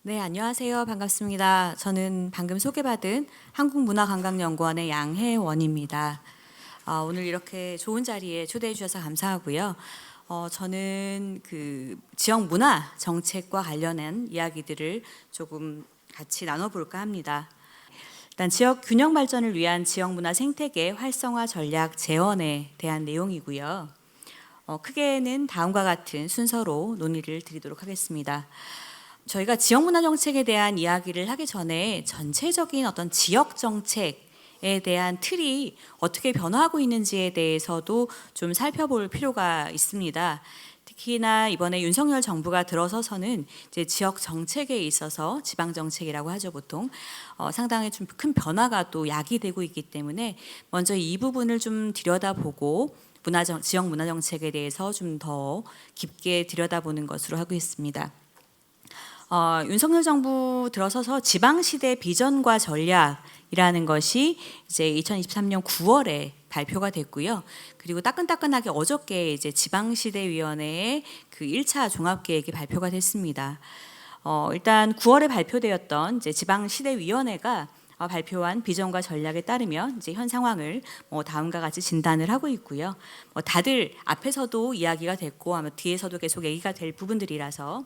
네, 안녕하세요. 반갑습니다. 저는 방금 소개받은 한국문화관광연구원의 양혜원입니다. 오늘 이렇게 좋은 자리에 초대해 주셔서 감사하고요. 저는 그 지역 문화 정책과 관련한 이야기들을 조금 같이 나눠볼까 합니다. 일단 지역 균형 발전을 위한 지역 문화 생태계 활성화 전략 제언에 대한 내용이고요. 크게는 다음과 같은 순서로 논의를 드리도록 하겠습니다. 저희가 지역 문화 정책에 대한 이야기를 하기 전에 전체적인 어떤 지역 정책에 대한 틀이 어떻게 변화하고 있는지에 대해서도 좀 살펴볼 필요가 있습니다. 특히나 이번에 윤석열 정부가 들어서서는 이제 지역 정책에 있어서 지방 정책이라고 하죠 보통 상당히 좀 큰 변화가 또 야기되고 있기 때문에 먼저 이 부분을 좀 들여다보고 지역 문화 정책에 대해서 좀 더 깊게 들여다보는 것으로 하고 있습니다. 윤석열 정부 들어서서 지방시대 비전과 전략이라는 것이 이제 2023년 9월에 발표가 됐고요. 그리고 따끈따끈하게 어저께 이제 지방시대위원회의 그 1차 종합계획이 발표가 됐습니다. 일단 9월에 발표되었던 이제 지방시대위원회가 발표한 비전과 전략에 따르면 이제 현 상황을 다음과 같이 진단을 하고 있고요. 다들 앞에서도 이야기가 됐고 아마 뒤에서도 계속 얘기가 될 부분들이라서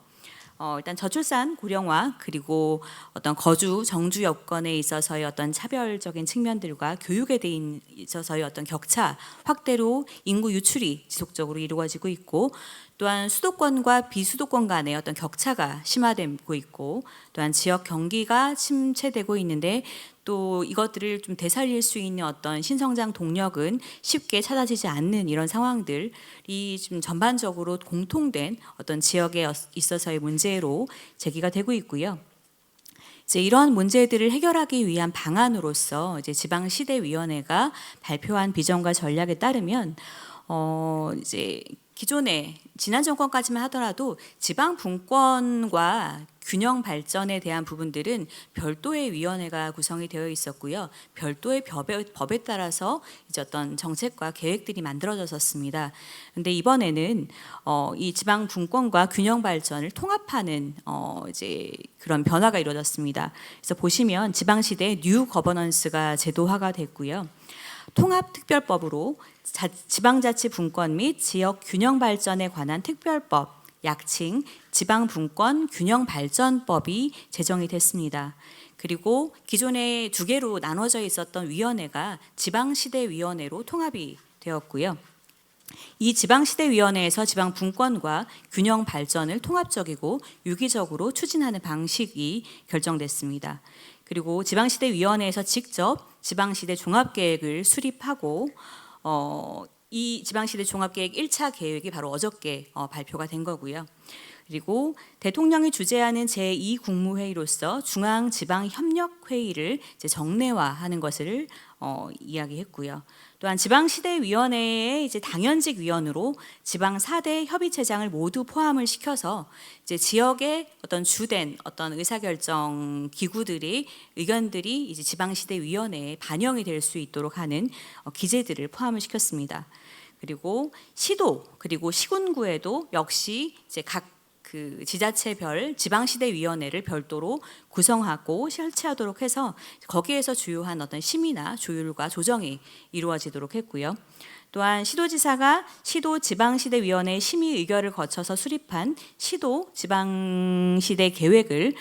일단 저출산 고령화 그리고 어떤 거주 정주 여건에 있어서의 어떤 차별적인 측면들과 교육에 대해 있어서의 어떤 격차 확대로 인구 유출이 지속적으로 이루어지고 있고 또한 수도권과 비수도권 간의 어떤 격차가 심화되고 있고 또한 지역 경기가 침체되고 있는데 또 이것들을 좀 되살릴 수 있는 어떤 신성장 동력은 쉽게 찾아지지 않는 이런 상황들이 좀 전반적으로 공통된 어떤 지역에 있어서의 문제로 제기가 되고 있고요. 이제 이런 문제들을 해결하기 위한 방안으로서 이제 지방시대위원회가 발표한 비전과 전략에 따르면 이제 기존에 지난 정권까지만 하더라도 지방 분권과 균형 발전에 대한 부분들은 별도의 위원회가 구성이 되어 있었고요. 별도의 법에 따라서 이제 어떤 정책과 계획들이 만들어졌었습니다. 그런데 이번에는 이 지방 분권과 균형 발전을 통합하는 이제 그런 변화가 이루어졌습니다. 그래서 보시면 지방시대 뉴 거버넌스가 제도화가 됐고요. 통합특별법으로 지방자치 분권 및 지역 균형 발전에 관한 특별법, 약칭 지방분권 균형발전법이 제정이 됐습니다. 그리고 기존에 두 개로 나눠져 있었던 위원회가 지방시대위원회로 통합이 되었고요. 이 지방시대위원회에서 지방분권과 균형발전을 통합적이고 유기적으로 추진하는 방식이 결정됐습니다. 그리고 지방시대위원회에서 직접 지방시대 종합계획을 수립하고 이 지방시대 종합계획 1차 계획이 바로 어저께 발표가 된 거고요. 그리고 대통령이 주재하는 제2국무회의로서 중앙지방협력회의를 이제 정례화하는 것을 이야기했고요. 또한 지방시대위원회의 이제 당연직 위원으로 지방 4대 협의체장을 모두 포함을 시켜서 이제 지역의 어떤 주된 어떤 의사결정 기구들이 의견들이 이제 지방시대위원회에 반영이 될 수 있도록 하는 기재들을 포함을 시켰습니다. 그리고 시도 그리고 시군구에도 역시 이제 각 그 지자체별 지방시대위원회를 별도로 구성하고 설치하도록 해서 거기에서 주요한 어떤 심의나 조율과 조정이 이루어지도록 했고요. 또한 시도지사가 시도 지방시대위원회 심의 의결을 거쳐서 수립한 시도 지방시대 계획을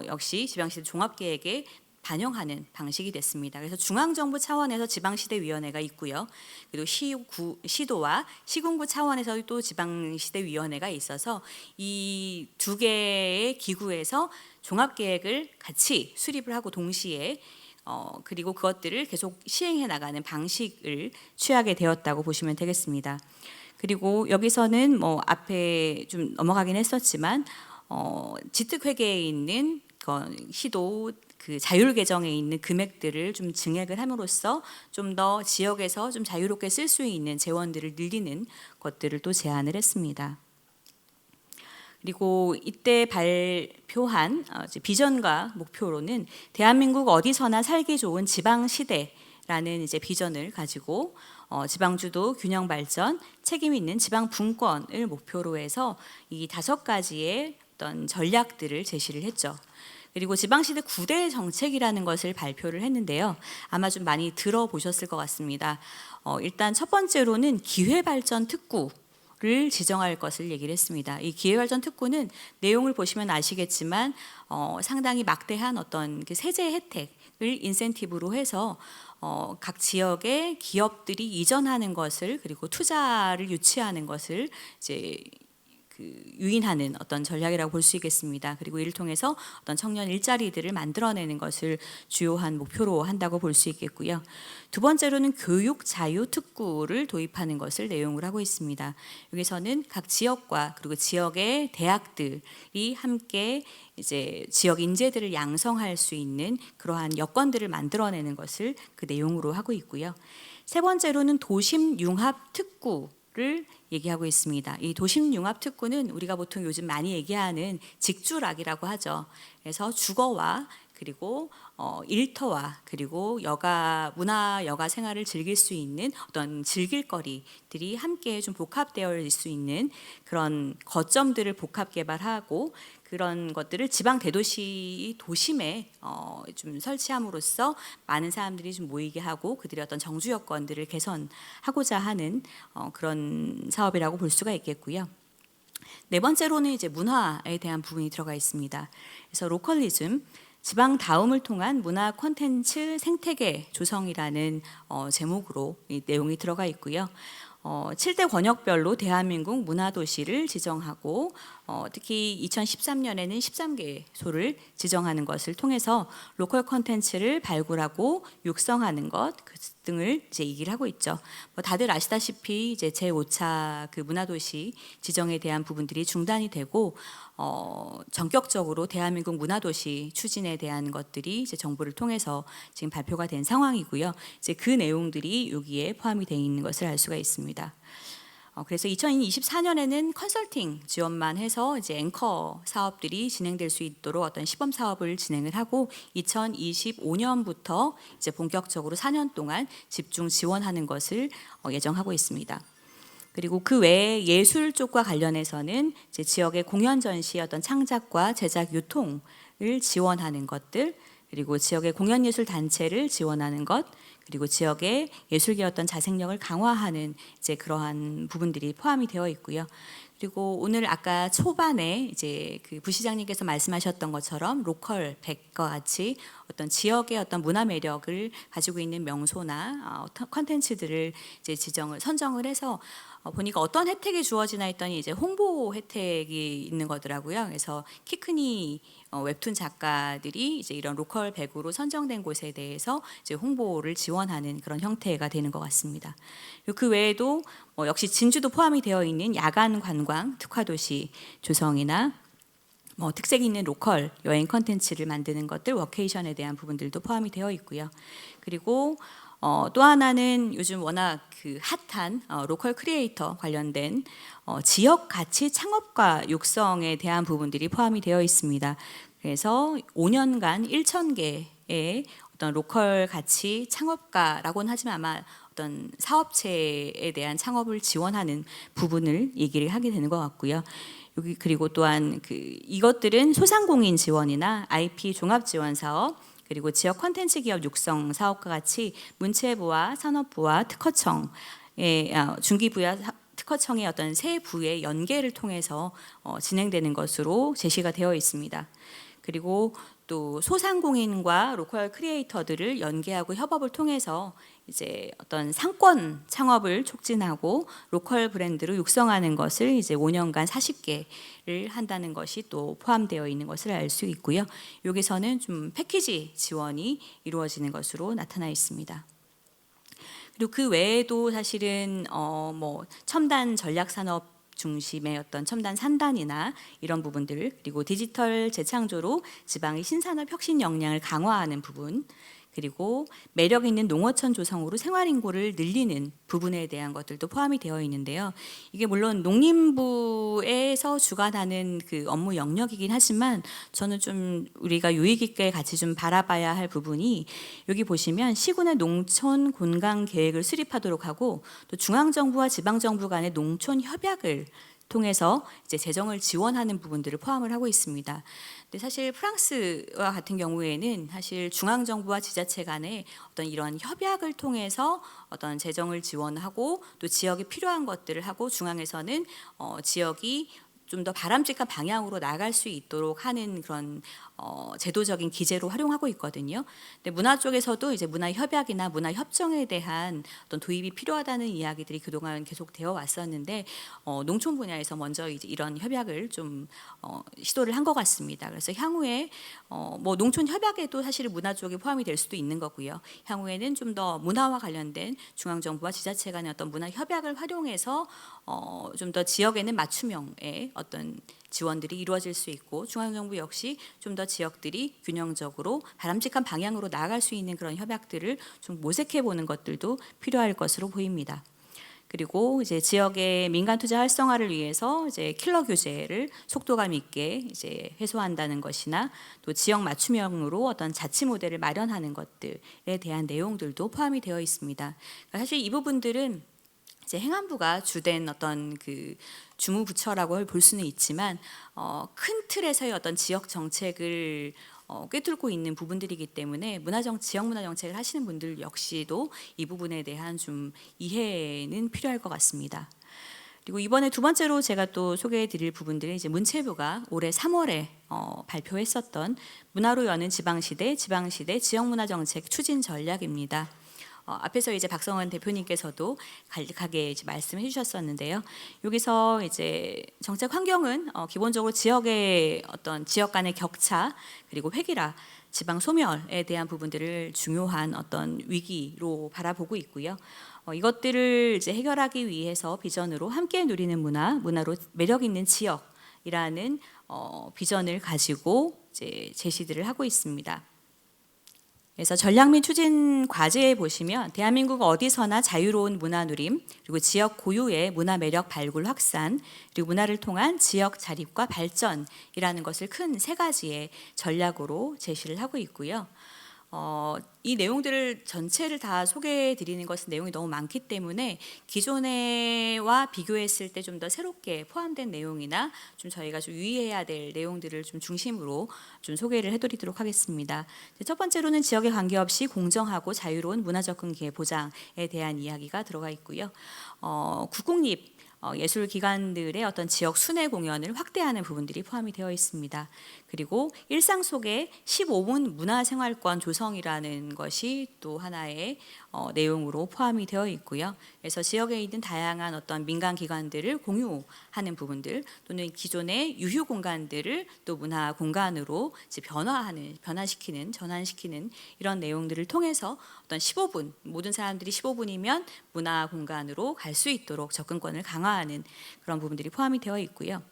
역시 지방시대 종합계획에 반영하는 방식이 됐습니다. 그래서 중앙정부 차원에서 지방시대위원회가 있고요. 그리고 시도와 시군구 차원에서 또 지방시대위원회가 있어서 이 두 개의 기구에서 종합계획을 같이 수립을 하고 동시에 그리고 그것들을 계속 시행해 나가는 방식을 취하게 되었다고 보시면 되겠습니다. 그리고 여기서는 뭐 앞에 좀 넘어가긴 했었지만 지특회계에 있는 시도 그 자율 계정에 있는 금액들을 좀 증액을 함으로써 좀 더 지역에서 좀 자유롭게 쓸 수 있는 재원들을 늘리는 것들을 또 제안을 했습니다. 그리고 이때 발표한 비전과 목표로는 대한민국 어디서나 살기 좋은 지방 시대라는 이제 비전을 가지고 지방주도 균형 발전, 책임 있는 지방 분권을 목표로 해서 이 5가지의 어떤 전략들을 제시를 했죠. 그리고 지방시대 9대 정책이라는 것을 발표를 했는데요. 아마 좀 많이 들어보셨을 것 같습니다. 일단 첫 번째로는 기회발전 특구를 지정할 것을 얘기를 했습니다. 이 기회발전 특구는 내용을 보시면 아시겠지만 상당히 막대한 어떤 그 세제 혜택을 인센티브로 해서 각 지역의 기업들이 이전하는 것을 그리고 투자를 유치하는 것을 이제 유인하는 어떤 전략이라고 볼 수 있겠습니다. 그리고 이를 통해서 어떤 청년 일자리들을 만들어내는 것을 주요한 목표로 한다고 볼 수 있겠고요. 두 번째로는 교육 자유 특구를 도입하는 것을 내용을 하고 있습니다. 여기서는 각 지역과 그리고 지역의 대학들이 함께 이제 지역 인재들을 양성할 수 있는 그러한 여건들을 만들어내는 것을 그 내용으로 하고 있고요. 세 번째로는 도심 융합 특구를 얘기하고 있습니다. 이 도심 융합 특구는 우리가 보통 요즘 많이 얘기하는 직주락이라고 하죠. 그래서 주거와 그리고 일터와 그리고 문화 여가 생활을 즐길 수 있는 어떤 즐길거리들이 함께 좀 복합되어 있을 수 있는 그런 거점들을 복합 개발하고 그런 것들을 지방 대도시 도심에 좀 설치함으로써 많은 사람들이 좀 모이게 하고 그들의 어떤 정주 여건들을 개선하고자 하는 그런 사업이라고 볼 수가 있겠고요. 네 번째로는 이제 문화에 대한 부분이 들어가 있습니다. 그래서 로컬리즘, 지방 다음을 통한 문화 콘텐츠 생태계 조성이라는 제목으로 이 내용이 들어가 있고요. 7대 권역별로 대한민국 문화도시를 지정하고 특히 2013년에는 13개소를 지정하는 것을 통해서 로컬 콘텐츠를 발굴하고 육성하는 것 등을 이제 얘기를 하고 있죠. 다들 아시다시피 이제 제5차 그 문화도시 지정에 대한 부분들이 중단이 되고 전격적으로 대한민국 문화도시 추진에 대한 것들이 이제 정부를 통해서 지금 발표가 된 상황이고요. 이제 그 내용들이 여기에 포함이 되어 있는 것을 알 수가 있습니다. 그래서 2024년에는 컨설팅 지원만 해서 이제 앵커 사업들이 진행될 수 있도록 어떤 시범 사업을 진행을 하고 2025년부터 이제 본격적으로 4년 동안 집중 지원하는 것을 예정하고 있습니다. 그리고 그 외에 예술 쪽과 관련해서는 이제 지역의 공연 전시 어떤 창작과 제작 유통을 지원하는 것들, 그리고 지역의 공연 예술 단체를 지원하는 것, 그리고 지역의 예술계 어떤 자생력을 강화하는 이제 그러한 부분들이 포함이 되어 있고요. 그리고 오늘 아까 초반에 이제 그 부시장님께서 말씀하셨던 것처럼 로컬 100과 같이 어떤 지역의 어떤 문화 매력을 가지고 있는 명소나 컨텐츠들을 이제 선정을 해서 보니까 어떤 혜택이 주어지나 했더니 이제 홍보 혜택이 있는 거더라고요. 그래서 키크니 웹툰 작가들이 이제 이런 로컬 100으로 선정된 곳에 대해서 이제 홍보를 지원하는 그런 형태가 되는 것 같습니다. 그 외에도 역시 진주도 포함이 되어 있는 야간 관광 특화도시 조성이나 특색 있는 로컬 여행 컨텐츠를 만드는 것들, 워케이션에 대한 부분들도 포함이 되어 있고요. 그리고 또 하나는 요즘 워낙 그 핫한 로컬 크리에이터 관련된 지역 가치 창업과 육성에 대한 부분들이 포함이 되어 있습니다. 그래서 5년간 1,000개의 어떤 로컬 가치 창업가라고는 하지만 아마 어떤 사업체에 대한 창업을 지원하는 부분을 얘기를 하게 되는 것 같고요. 여기 그리고 또한 이것들은 소상공인 지원이나 IP 종합 지원 사업, 그리고 지역 콘텐츠 기업 육성 사업과 같이 문체부와 산업부와 특허청의 중기부야 특허청의 어떤 세 부의 연계를 통해서 진행되는 것으로 제시가 되어 있습니다. 그리고 또 소상공인과 로컬 크리에이터들을 연계하고 협업을 통해서 이제 어떤 상권 창업을 촉진하고 로컬 브랜드로 육성하는 것을 이제 5년간 40개를 한다는 것이 또 포함되어 있는 것을 알 수 있고요. 여기서는 좀 패키지 지원이 이루어지는 것으로 나타나 있습니다. 그리고 그 외에도 사실은 첨단 전략 산업 중심의 어떤 첨단 산단이나 이런 부분들, 그리고 디지털 재창조로 지방의 신산업 혁신 역량을 강화하는 부분, 그리고 매력 있는 농어촌 조성으로 생활 인구를 늘리는 부분에 대한 것들도 포함이 되어 있는데요. 이게 물론 농림부에서 주관하는 그 업무 영역이긴 하지만 저는 좀 우리가 유의 깊게 같이 좀 바라봐야 할 부분이 여기 보시면 시군의 농촌 건강 계획을 수립하도록 하고 또 중앙정부와 지방정부 간의 농촌 협약을 통해서 이제 재정을 지원하는 부분들을 포함을 하고 있습니다. 근데 사실 프랑스와 같은 경우에는 사실 중앙 정부와 지자체 간의 어떤 이런 협약을 통해서 어떤 재정을 지원하고 또 지역이 필요한 것들을 하고 중앙에서는 지역이 좀 더 바람직한 방향으로 나갈 수 있도록 하는 그런 제도적인 기제로 활용하고 있거든요. 근데 문화 쪽에서도 이제 문화 협약이나 문화 협정에 대한 어떤 도입이 필요하다는 이야기들이 그동안 계속 되어 왔었는데 농촌 분야에서 먼저 이제 이런 협약을 좀 시도를 한 것 같습니다. 그래서 향후에 뭐 농촌 협약에도 사실 문화 쪽이 포함이 될 수도 있는 거고요. 향후에는 좀 더 문화와 관련된 중앙 정부와 지자체 간의 어떤 문화 협약을 활용해서 좀 더 지역에는 맞춤형의 어떤 지원들이 이루어질 수 있고 중앙정부 역시 좀 더 지역들이 균형적으로 바람직한 방향으로 나아갈 수 있는 그런 협약들을 좀 모색해 보는 것들도 필요할 것으로 보입니다. 그리고 이제 지역의 민간 투자 활성화를 위해서 이제 킬러 규제를 속도감 있게 이제 해소한다는 것이나 또 지역 맞춤형으로 어떤 자치 모델을 마련하는 것들에 대한 내용들도 포함이 되어 있습니다. 그러니까 사실 이 부분들은 이제 행안부가 주된 어떤 그 주무부처라고 볼 수는 있지만 큰 틀에서의 어떤 지역 정책을 꿰뚫고 있는 부분들이기 때문에 지역 문화 정책을 하시는 분들 역시도 이 부분에 대한 좀 이해는 필요할 것 같습니다. 그리고 이번에 두 번째로 제가 또 소개해드릴 부분들은 이제 문체부가 올해 3월에 발표했었던 문화로 여는 지방시대 지역문화정책 추진 전략입니다. 앞에서 이제 박성원 대표님께서도 간략하게 이제 말씀해 주셨었는데요. 여기서 이제 정책 환경은 기본적으로 지역의 어떤 지역 간의 격차 그리고 획일화, 지방 소멸에 대한 부분들을 중요한 어떤 위기로 바라보고 있고요. 이것들을 이제 해결하기 위해서 비전으로 함께 누리는 문화로 매력 있는 지역이라는 비전을 가지고 이제 제시들을 하고 있습니다. 그래서 전략 및 추진 과제에 보시면 대한민국 어디서나 자유로운 문화 누림, 그리고 지역 고유의 문화 매력 발굴 확산, 그리고 문화를 통한 지역 자립과 발전이라는 것을 큰 세 가지의 전략으로 제시를 하고 있고요. 이 내용들을 전체를 다 소개해 드리는 것은 내용이 너무 많기 때문에 기존에와 비교했을 때 좀 더 새롭게 포함된 내용이나 좀 저희가 좀 유의해야 될 내용들을 좀 중심으로 좀 소개를 해드리도록 하겠습니다. 첫 번째로는 지역에 관계없이 공정하고 자유로운 문화 접근 기회 보장에 대한 이야기가 들어가 있고요. 국공립 예술 기관들의 어떤 지역 순회 공연을 확대하는 부분들이 포함이 되어 있습니다. 그리고 일상 속에 15분 문화생활권 조성이라는 것이 또 하나의 내용으로 포함이 되어 있고요. 그래서 지역에 있는 다양한 어떤 민간 기관들을 공유하는 부분들 또는 기존의 유휴 공간들을 또 문화 공간으로 이제 전환시키는 이런 내용들을 통해서 어떤 15분 모든 사람들이 15분이면 문화 공간으로 갈 수 있도록 접근권을 강화하는 그런 부분들이 포함이 되어 있고요.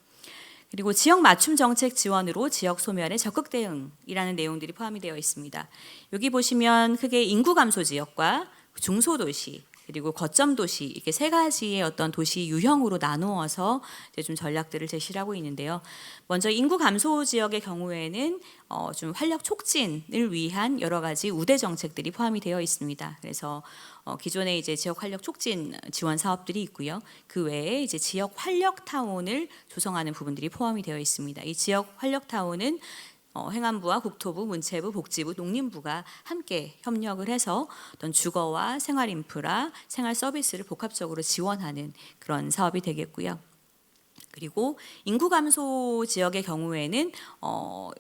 그리고 지역 맞춤 정책 지원으로 지역 소멸에 적극 대응이라는 내용들이 포함이 되어 있습니다. 여기 보시면 크게 인구 감소 지역과 중소도시 그리고 거점 도시 이렇게 세 가지의 어떤 도시 유형으로 나누어서 이제 좀 전략들을 제시를 하고 있는데요. 먼저 인구 감소 지역의 경우에는 좀 활력 촉진을 위한 여러 가지 우대 정책들이 포함이 되어 있습니다. 그래서 기존에 이제 지역 활력 촉진 지원 사업들이 있고요. 그 외에 이제 지역 활력 타운을 조성하는 부분들이 포함이 되어 있습니다. 이 지역 활력 타운은 행안부와 국토부, 문체부, 복지부, 농림부가 함께 협력을 해서 어떤 주거와 생활 인프라, 생활 서비스를 복합적으로 지원하는 그런 사업이 되겠고요. 그리고 인구 감소 지역의 경우에는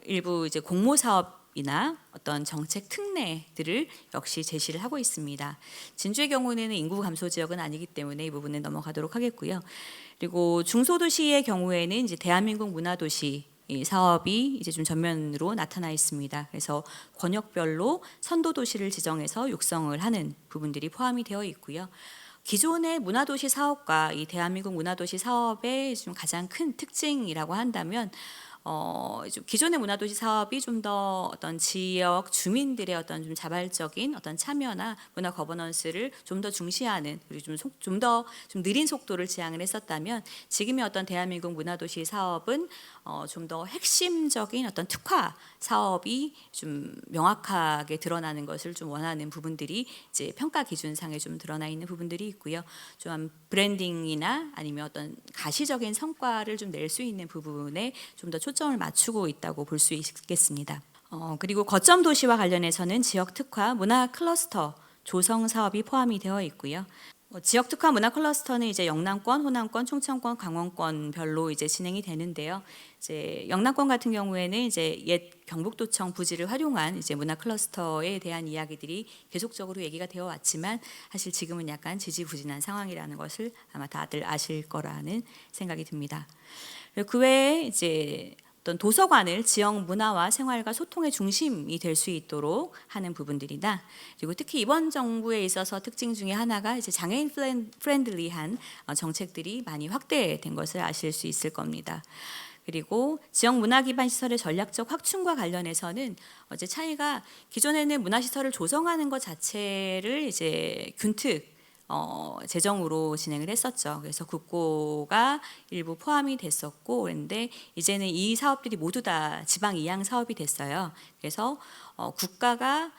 일부 이제 공모 사업이나 어떤 정책 특례들을 역시 제시를 하고 있습니다. 진주의 경우에는 인구 감소 지역은 아니기 때문에 이 부분은 넘어가도록 하겠고요. 그리고 중소도시의 경우에는 이제 대한민국 문화도시 이 사업이 이제 좀 전면으로 나타나 있습니다. 그래서 권역별로 선도 도시를 지정해서 육성을 하는 부분들이 포함이 되어 있고요. 기존의 문화도시 사업과 이 대한민국 문화도시 사업의 좀 가장 큰 특징이라고 한다면 좀 기존의 문화도시 사업이 좀 더 어떤 지역 주민들의 어떤 좀 자발적인 어떤 참여나 문화 거버넌스를 좀 더 중시하는, 그리고 좀 더 좀 느린 속도를 지향을 했었다면, 지금의 어떤 대한민국 문화도시 사업은 좀 더 핵심적인 어떤 특화 사업이 좀 명확하게 드러나는 것을 좀 원하는 부분들이 이제 평가 기준상에 좀 드러나 있는 부분들이 있고요. 좀 브랜딩이나 아니면 어떤 가시적인 성과를 좀 낼 수 있는 부분에 좀 더 초점을 맞추고 있다고 볼 수 있겠습니다. 그리고 거점 도시와 관련해서는 지역 특화 문화 클러스터 조성 사업이 포함이 되어 있고요. 지역 특화 문화 클러스터는 이제 영남권, 호남권, 충청권, 강원권별로 이제 진행이 되는데요. 이제 영남권 같은 경우에는 이제 옛 경북도청 부지를 활용한 이제 문화 클러스터에 대한 이야기들이 계속적으로 얘기가 되어 왔지만, 사실 지금은 약간 지지부진한 상황이라는 것을 아마 다들 아실 거라는 생각이 듭니다. 그 외에 이제 어떤 도서관을 지역 문화와 생활과 소통의 중심이 될 수 있도록 하는 부분들이나, 그리고 특히 이번 정부에 있어서 특징 중에 하나가 이제 장애인 프렌들리한 정책들이 많이 확대된 것을 아실 수 있을 겁니다. 그리고 지역 문화 기반 시설의 전략적 확충과 관련해서는 이제 차이가, 기존에는 문화 시설을 조성하는 것 자체를 이제 균특 재정으로 진행을 했었죠. 그래서 국고가 일부 포함이 됐었고, 그런데 이제는 이 사업들이 모두 다 지방 이양 사업이 됐어요. 그래서 국가가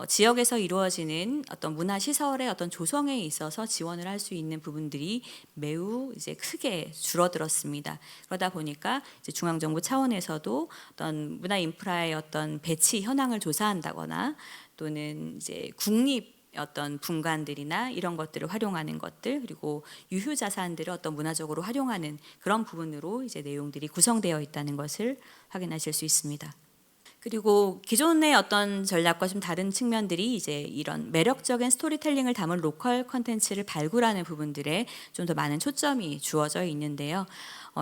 지역에서 이루어지는 어떤 문화 시설의 어떤 조성에 있어서 지원을 할 수 있는 부분들이 매우 이제 크게 줄어들었습니다. 그러다 보니까 이제 중앙 정부 차원에서도 어떤 문화 인프라의 어떤 배치 현황을 조사한다거나, 또는 이제 국립 어떤 분관들이나 이런 것들을 활용하는 것들, 그리고 유휴 자산들을 어떤 문화적으로 활용하는 그런 부분으로 이제 내용들이 구성되어 있다는 것을 확인하실 수 있습니다. 그리고 기존의 어떤 전략과 좀 다른 측면들이 이제 이런 매력적인 스토리텔링을 담은 로컬 컨텐츠를 발굴하는 부분들에 좀 더 많은 초점이 주어져 있는데요.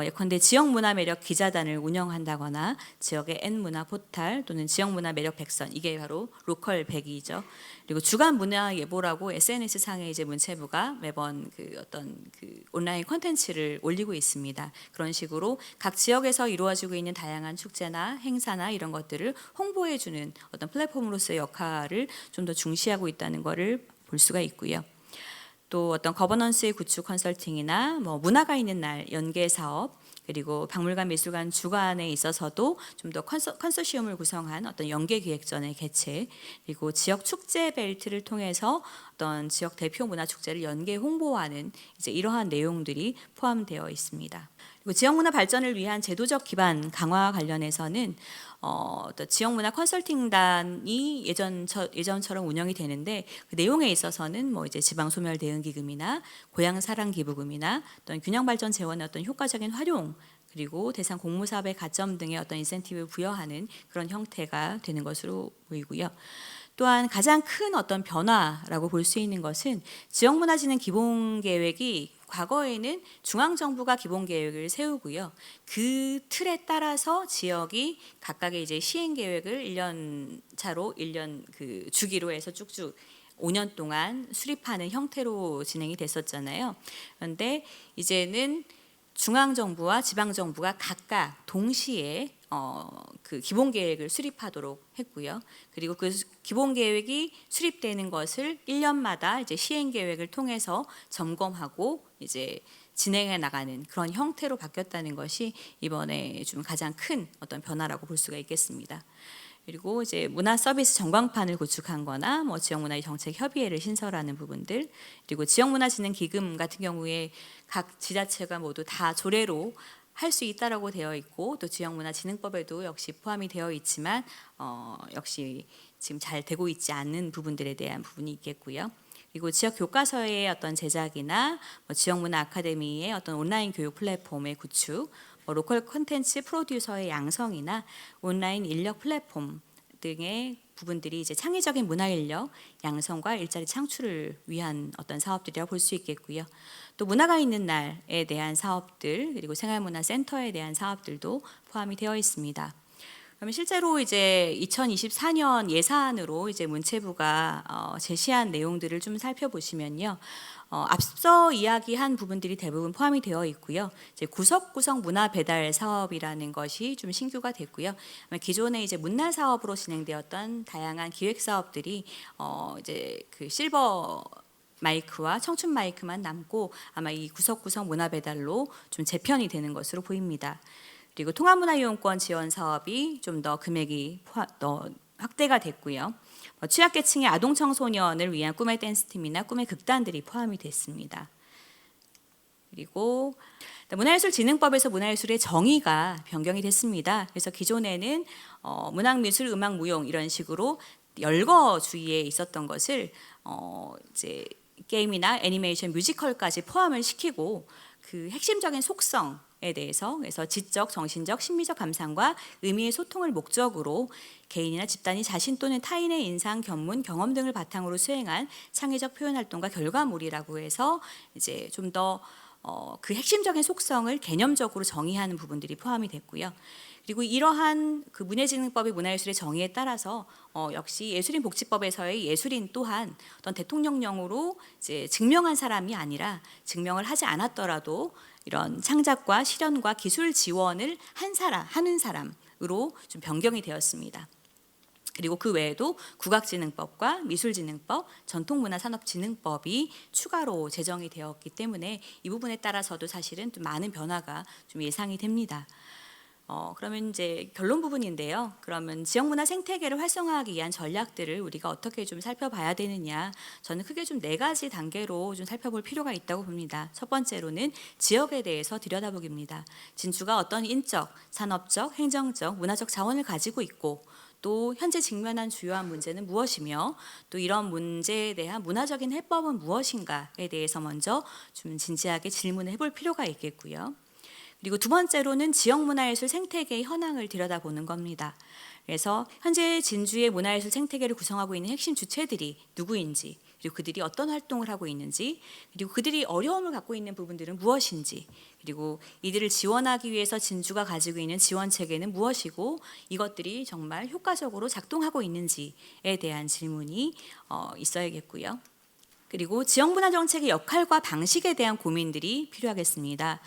예컨대 지역 문화 매력 기자단을 운영한다거나, 지역의 N문화 포탈 또는 지역 문화 매력 백선, 이게 바로 로컬 100이죠. 그리고 주간 문화 예보라고 SNS 상에 이제 문체부가 매번 어떤 온라인 콘텐츠를 올리고 있습니다. 그런 식으로 각 지역에서 이루어지고 있는 다양한 축제나 행사나 이런 것들을 홍보해주는 어떤 플랫폼으로서의 역할을 좀 더 중시하고 있다는 것을 볼 수가 있고요. 또 어떤 거버넌스의 구축 컨설팅이나 문화가 있는 날 연계 사업, 그리고 박물관 미술관 주관에 있어서도 좀 더 컨소시엄을 구성한 어떤 연계 기획전의 개최, 그리고 지역 축제 벨트를 통해서 어떤 지역 대표 문화 축제를 연계 홍보하는 이제 이러한 내용들이 포함되어 있습니다. 그리고 지역 문화 발전을 위한 제도적 기반 강화 관련해서는 또 지역 문화 컨설팅단이 예전처럼 운영이 되는데, 그 내용에 있어서는 이제 지방 소멸 대응 기금이나 고향 사랑 기부금이나 어떤 균형 발전 재원의 어떤 효과적인 활용, 그리고 대상 공모 사업의 가점 등의 어떤 인센티브를 부여하는 그런 형태가 되는 것으로 보이고요. 또한 가장 큰 어떤 변화라고 볼 수 있는 것은 지역문화진흥 기본계획이 과거에는 중앙정부가 기본계획을 세우고요. 그 틀에 따라서 지역이 각각의 이제 시행계획을 1년 차로 1년 주기로 해서 쭉쭉 5년 동안 수립하는 형태로 진행이 됐었잖아요. 그런데 이제는 중앙정부와 지방정부가 각각 동시에 기본 계획을 수립하도록 했고요. 그리고 그 기본 계획이 수립되는 것을 1년마다 이제 시행 계획을 통해서 점검하고 이제 진행해 나가는 그런 형태로 바뀌었다는 것이 이번에 좀 가장 큰 어떤 변화라고 볼 수가 있겠습니다. 그리고 이제 문화 서비스 전광판을 구축한 거나 지역문화의 정책 협의회를 신설하는 부분들, 그리고 지역문화진흥 기금 같은 경우에 각 지자체가 모두 다 조례로 할 수 있다라고 되어 있고, 또 지역문화진흥법에도 역시 포함이 되어 있지만 역시 지금 잘 되고 있지 않는 부분들에 대한 부분이 있겠고요. 그리고 지역 교과서의 어떤 제작이나 지역문화 아카데미의 어떤 온라인 교육 플랫폼의 구축, 로컬 콘텐츠 프로듀서의 양성이나 온라인 인력 플랫폼 등의 부분들이 이제 창의적인 문화 인력 양성과 일자리 창출을 위한 어떤 사업들이라고 볼 수 있겠고요. 또 문화가 있는 날에 대한 사업들, 그리고 생활문화센터에 대한 사업들도 포함이 되어 있습니다. 그러면 실제로 이제 2024년 예산으로 이제 문체부가 제시한 내용들을 좀 살펴보시면요. 앞서 이야기한 부분들이 대부분 포함이 되어 있고요. 이제 구석구석 문화 배달 사업이라는 것이 좀 신규가 됐고요. 기존에 이제 문날 사업으로 진행되었던 다양한 기획 사업들이 이제 그 실버 마이크와 청춘 마이크만 남고 아마 이 구석구석 문화 배달로 좀 재편이 되는 것으로 보입니다. 그리고 통합문화이용권 지원 사업이 좀 더 금액이 확대가 됐고요. 취약계층의 아동 청소년을 위한 꿈의 댄스팀이나 꿈의 극단들이 포함이 됐습니다. 그리고 문화예술진흥법에서 문화예술의 정의가 변경이 됐습니다. 그래서 기존에는 문학미술, 음악무용 이런 식으로 열거주의에 있었던 것을 이제 게임이나 애니메이션, 뮤지컬까지 포함을 시키고 그 핵심적인 속성에 대해서 그래서 지적, 정신적, 심리적 감상과 의미의 소통을 목적으로 개인이나 집단이 자신 또는 타인의 인상, 견문, 경험 등을 바탕으로 수행한 창의적 표현 활동과 결과물이라고 해서 이제 좀 더 그 핵심적인 속성을 개념적으로 정의하는 부분들이 포함이 됐고요. 그리고 이러한 그 문예진흥법의 문화예술의 정의에 따라서 역시 예술인 복지법에서의 예술인 또한 어떤 대통령령으로 이제 증명한 사람이 아니라 증명을 하지 않았더라도 이런 창작과 실현과 기술 지원을 하는 사람으로 좀 변경이 되었습니다. 그리고 그 외에도 국악진흥법과 미술진흥법, 전통문화산업진흥법이 추가로 제정이 되었기 때문에 이 부분에 따라서도 사실은 좀 많은 변화가 좀 예상이 됩니다. 그러면 이제 결론 부분인데요. 그러면 지역문화 생태계를 활성화하기 위한 전략들을 우리가 어떻게 좀 살펴봐야 되느냐? 저는 크게 좀 4가지 단계로 좀 살펴볼 필요가 있다고 봅니다. 첫 번째로는 지역에 대해서 들여다보기입니다. 진주가 어떤 인적, 산업적, 행정적, 문화적 자원을 가지고 있고 또 현재 직면한 주요한 문제는 무엇이며 또 이런 문제에 대한 문화적인 해법은 무엇인가에 대해서 먼저 좀 진지하게 질문을 해볼 필요가 있겠고요. 그리고 두 번째로는 지역문화예술 생태계의 현황을 들여다보는 겁니다. 그래서 현재 진주의 문화예술 생태계를 구성하고 있는 핵심 주체들이 누구인지, 그리고 그들이 어떤 활동을 하고 있는지, 그리고 그들이 어려움을 갖고 있는 부분들은 무엇인지, 그리고 이들을 지원하기 위해서 진주가 가지고 있는 지원 체계는 무엇이고 이것들이 정말 효과적으로 작동하고 있는지에 대한 질문이 있어야겠고요. 그리고 지역문화정책의 역할과 방식에 대한 고민들이 필요하겠습니다.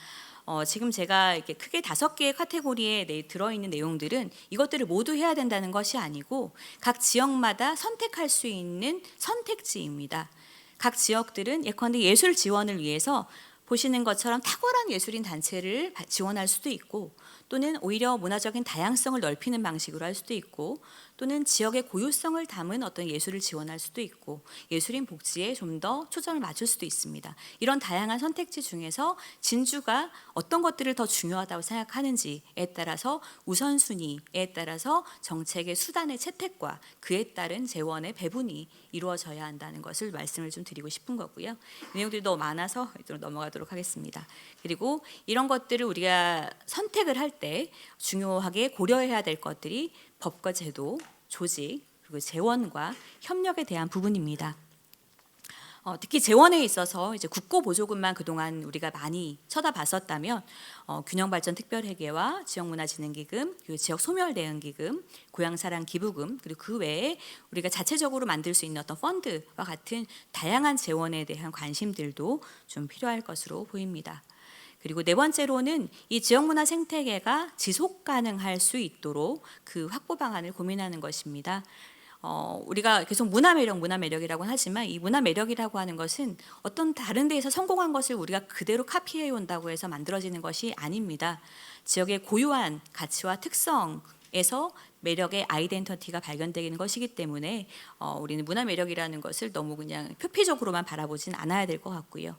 지금 제가 이렇게 크게 5개의 카테고리에 들어있는 내용들은 이것들을 모두 해야 된다는 것이 아니고 각 지역마다 선택할 수 있는 선택지입니다. 각 지역들은 예컨대 예술 지원을 위해서 보시는 것처럼 탁월한 예술인 단체를 지원할 수도 있고 또는 오히려 문화적인 다양성을 넓히는 방식으로 할 수도 있고 또는 지역의 고유성을 담은 어떤 예술을 지원할 수도 있고 예술인 복지에 좀 더 초점을 맞출 수도 있습니다. 이런 다양한 선택지 중에서 진주가 어떤 것들을 더 중요하다고 생각하는지에 따라서 우선순위에 따라서 정책의 수단의 채택과 그에 따른 재원의 배분이 이루어져야 한다는 것을 말씀을 좀 드리고 싶은 거고요. 내용들이 너무 많아서 넘어가도록 하겠습니다. 그리고 이런 것들을 우리가 선택을 할 때 중요하게 고려해야 될 것들이 법과 제도, 조직, 그리고 재원과 협력에 대한 부분입니다. 특히 재원에 있어서 이제 국고보조금만 그동안 우리가 많이 쳐다봤었다면 균형발전특별회계와 지역문화진흥기금, 그리고 지역소멸대응기금, 고향사랑기부금 그리고 그 외에 우리가 자체적으로 만들 수 있는 어떤 펀드와 같은 다양한 재원에 대한 관심들도 좀 필요할 것으로 보입니다. 그리고 4번째로는 이 지역문화 생태계가 지속 가능할 수 있도록 그 확보 방안을 고민하는 것입니다. 우리가 계속 문화매력이라고는 하지만 이 문화매력이라고 하는 것은 어떤 다른 데에서 성공한 것을 우리가 그대로 카피해 온다고 해서 만들어지는 것이 아닙니다. 지역의 고유한 가치와 특성에서 매력의 아이덴티티가 발견되는 것이기 때문에 우리는 문화매력이라는 것을 너무 그냥 표피적으로만 바라보진 않아야 될 것 같고요.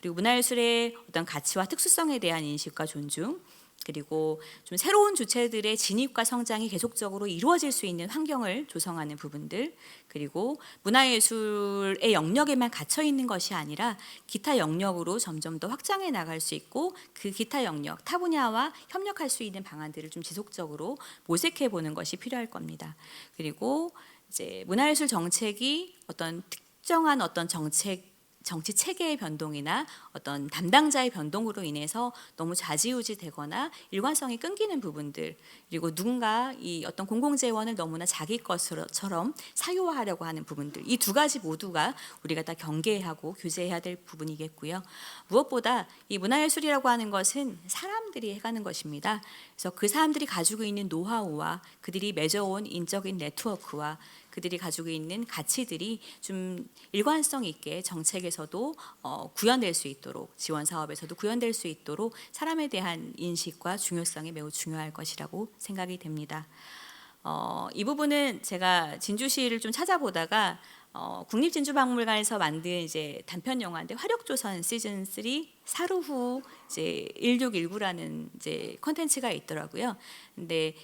그리고 문화예술의 어떤 가치와 특수성에 대한 인식과 존중, 그리고 좀 새로운 주체들의 진입과 성장이 계속적으로 이루어질 수 있는 환경을 조성하는 부분들, 그리고 문화예술의 영역에만 갇혀 있는 것이 아니라 기타 영역으로 점점 더 확장해 나갈 수 있고 그 기타 영역, 타 분야와 협력할 수 있는 방안들을 좀 지속적으로 모색해 보는 것이 필요할 겁니다. 그리고 이제 문화예술 정책이 어떤 특정한 어떤 정책 정치 체계의 변동이나 어떤 담당자의 변동으로 인해서 너무 좌지우지되거나 일관성이 끊기는 부분들, 그리고 누군가 이 어떤 공공재원을 너무나 자기 것처럼 사유화하려고 하는 부분들, 이 두 가지 모두가 우리가 다 경계하고 규제해야 될 부분이겠고요. 무엇보다 이 문화예술이라고 하는 것은 사람들이 해가는 것입니다. 그래서 그 사람들이 가지고 있는 노하우와 그들이 맺어온 인적인 네트워크와 그들이 가지고 있는 가치들이 좀 일관성 있게 정책에서도 구현될 수 있도록, 지원 사업에서도 구현될 수 있도록 사람에 대한 인식과 중요성이 매우 중요할 것이라고 생각이 됩니다. 이 부분은 제가 진주시를 좀 찾아보다가 국립진주박물관에서 만든 이제 단편 영화인데 화력조선 시즌 3 사루후 이제 1619라는 이제 콘텐츠가 있더라고요. 근데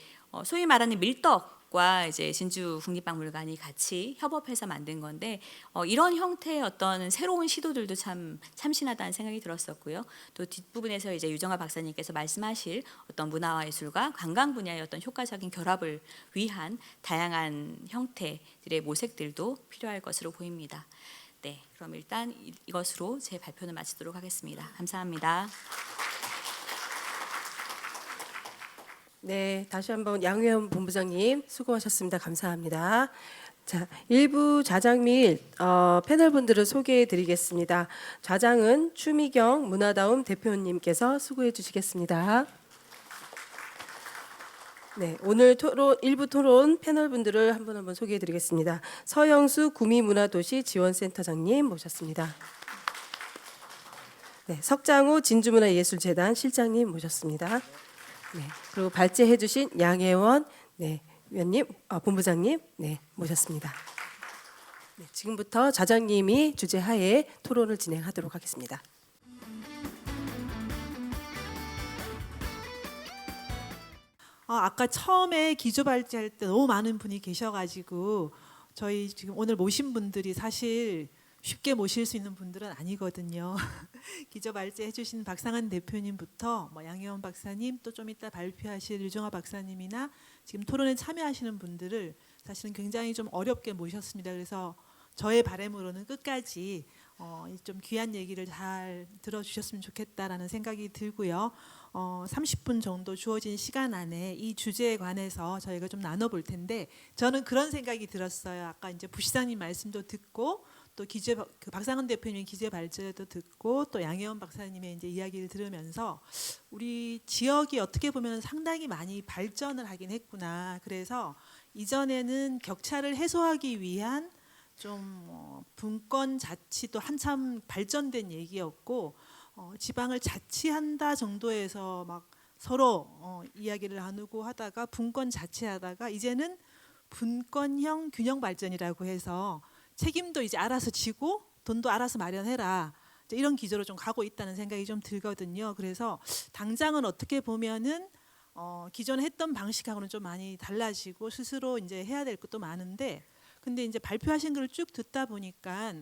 소위 말하는 밀떡과 이제 진주 국립박물관이 같이 협업해서 만든 건데 이런 형태의 어떤 새로운 시도들도 참 참신하다는 생각이 들었었고요. 또 뒷부분에서 이제 유정아 박사님께서 말씀하실 어떤 문화와 예술과 관광 분야의 어떤 효과적인 결합을 위한 다양한 형태들의 모색들도 필요할 것으로 보입니다. 네, 그럼 일단 이것으로 제 발표는 마치도록 하겠습니다. 감사합니다. 네, 다시 한번 양회원 본부장님 수고하셨습니다. 감사합니다. 자, 일부 좌장 및 패널분들을 소개해 드리겠습니다. 좌장은 추미경 문화다움 대표님께서 수고해 주시겠습니다. 네, 오늘 일부 토론 패널분들을 한 분 한 분 소개해 드리겠습니다. 서영수 구미문화도시 지원센터장님 모셨습니다. 네, 석장호 진주문화예술재단 실장님 모셨습니다. 네, 그리고 발제해 주신 양혜원 위원님, 본부장님 모셨습니다. 네, 지금부터 좌장님이 주재하에 토론을 진행하도록 하겠습니다. 아까 처음에 기조 발제할 때 너무 많은 분이 계셔가지고 저희 지금 오늘 모신 분들이 사실 쉽게 모실 수 있는 분들은 아니거든요. 기조 발제해 주신 박상한 대표님부터 양혜원 박사님, 또 좀 이따 발표하실 유정아 박사님이나 지금 토론에 참여하시는 분들을 사실은 굉장히 좀 어렵게 모셨습니다. 그래서 저의 바람으로는 끝까지 좀 귀한 얘기를 잘 들어주셨으면 좋겠다라는 생각이 들고요. 30분 정도 주어진 시간 안에 이 주제에 관해서 저희가 좀 나눠볼 텐데, 저는 그런 생각이 들었어요. 아까 이제 부시장님 말씀도 듣고, 또 박상은 대표님 기재 발제도 듣고, 또 양혜원 박사님의 이제 이야기를 들으면서 우리 지역이 어떻게 보면 상당히 많이 발전을 하긴 했구나. 그래서 이전에는 격차를 해소하기 위한 좀 분권 자치도 한참 발전된 얘기였고, 지방을 자치한다 정도에서 막 서로 이야기를 나누고 하다가 분권 자치하다가 이제는 분권형 균형 발전이라고 해서 책임도 이제 알아서 지고 돈도 알아서 마련해라, 이런 기조로 좀 가고 있다는 생각이 좀 들거든요. 그래서 당장은 어떻게 보면은 기존에 했던 방식하고는 좀 많이 달라지고 스스로 이제 해야 될 것도 많은데, 근데 이제 발표하신 걸 쭉 듣다 보니까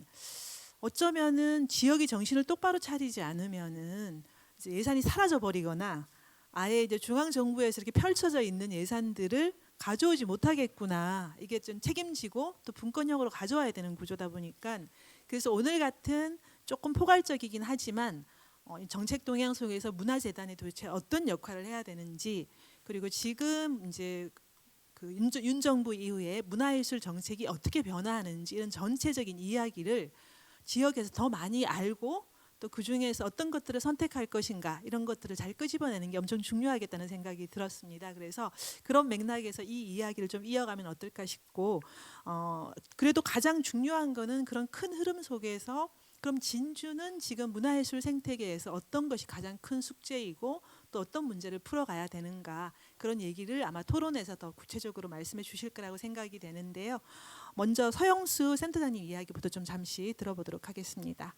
어쩌면은 지역이 정신을 똑바로 차리지 않으면은 이제 예산이 사라져 버리거나 아예 이제 중앙 정부에서 이렇게 펼쳐져 있는 예산들을 가져오지 못하겠구나. 이게 좀 책임지고 또 분권형으로 가져와야 되는 구조다 보니까, 그래서 오늘 같은 조금 포괄적이긴 하지만 정책 동향 속에서 문화재단이 도대체 어떤 역할을 해야 되는지, 그리고 지금 이제 그 윤 정부 이후에 문화예술 정책이 어떻게 변화하는지, 이런 전체적인 이야기를 지역에서 더 많이 알고 또 그중에서 어떤 것들을 선택할 것인가, 이런 것들을 잘 끄집어내는 게 엄청 중요하겠다는 생각이 들었습니다. 그래서 그런 맥락에서 이 이야기를 좀 이어가면 어떨까 싶고, 그래도 가장 중요한 거는 그런 큰 흐름 속에서 그럼 진주는 지금 문화예술 생태계에서 어떤 것이 가장 큰 숙제이고 또 어떤 문제를 풀어가야 되는가, 그런 얘기를 아마 토론에서 더 구체적으로 말씀해 주실 거라고 생각이 되는데요. 먼저 서영수 센터장님 이야기부터 좀 잠시 들어보도록 하겠습니다.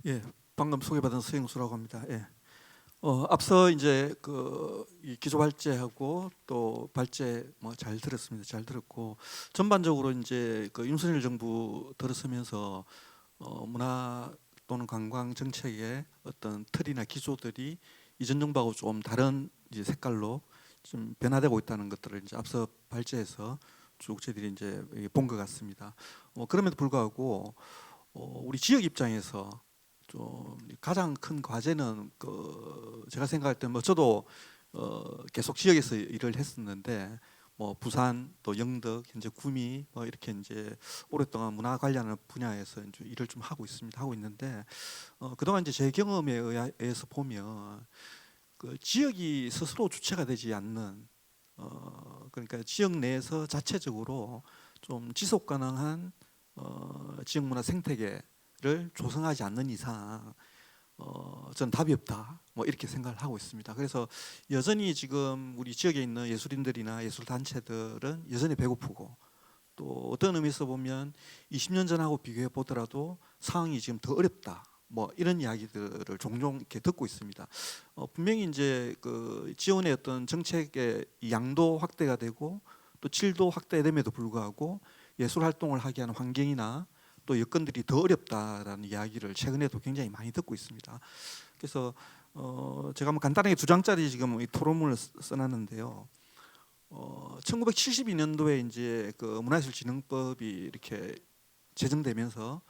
예, 방금 소개받은 서영수라고 합니다. 예. 앞서 이제 이 기조 발제하고 또 발제 잘 들었습니다. 잘 들었고, 전반적으로 이제 윤석열 정부 들어서면서 문화 또는 관광 정책의 어떤 틀이나 기조들이 이전 정부하고 좀 다른 이제 색깔로 좀 변화되고 있다는 것들을 이제 앞서 발제해서 쭉 저희들이 이제 본 것 같습니다. 그럼에도 불구하고 우리 지역 입장에서 좀 가장 큰 과제는 제가 생각할 때 뭐 저도 계속 지역에서 일을 했었는데 뭐 부산 또 영덕 현재 구미 뭐 이렇게 이제 오랫동안 문화 관련 분야에서 이제 일을 좀 하고 있는데 그동안 이제 제 경험에 의해서 보면 그 지역이 스스로 주체가 되지 않는 그러니까 지역 내에서 자체적으로 좀 지속 가능한 지역 문화 생태계를 조성하지 않는 이상 저는 답이 없다 뭐 이렇게 생각을 하고 있습니다. 그래서 여전히 지금 우리 지역에 있는 예술인들이나 예술 단체들은 여전히 배고프고 또 어떤 의미에서 보면 20년 전하고 비교해 보더라도 상황이 지금 더 어렵다. 뭐 이런 이야기들을 종종 이렇게 듣고 있습니다. 분명히 이제 그 지원의 어떤 정책의 양도 확대가 되고 또 질도 확대됨에도 불구하고 예술 활동을 하게 하는 환경이나 또 여건들이 더 어렵다라는 이야기를 최근에도 굉장히 많이 듣고 있습니다. 그래서 제가 뭐 간단하게 2장짜리 지금 이 토론문을 써놨는데요. 1972년도에 이제 그 문화예술진흥법이 이렇게 제정되면서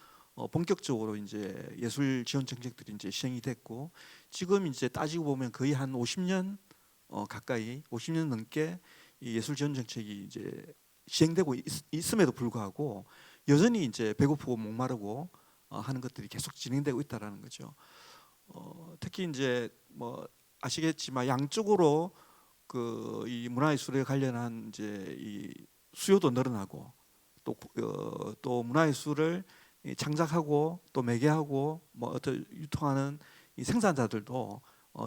본격적으로 이제 예술 지원 정책들이 이제 시행이 됐고 지금 이제 따지고 보면 거의 한 50년 가까이 50년 넘게 이 예술 지원 정책이 이제 시행되고 있음에도 불구하고 여전히 이제 배고프고 목마르고 하는 것들이 계속 진행되고 있다라는 거죠. 특히 이제 뭐 아시겠지만 양쪽으로 그 이 문화예술에 관련한 이제 이 수요도 늘어나고 또 문화예술을 창작하고 또 매개하고 뭐 어떤 유통하는 이 생산자들도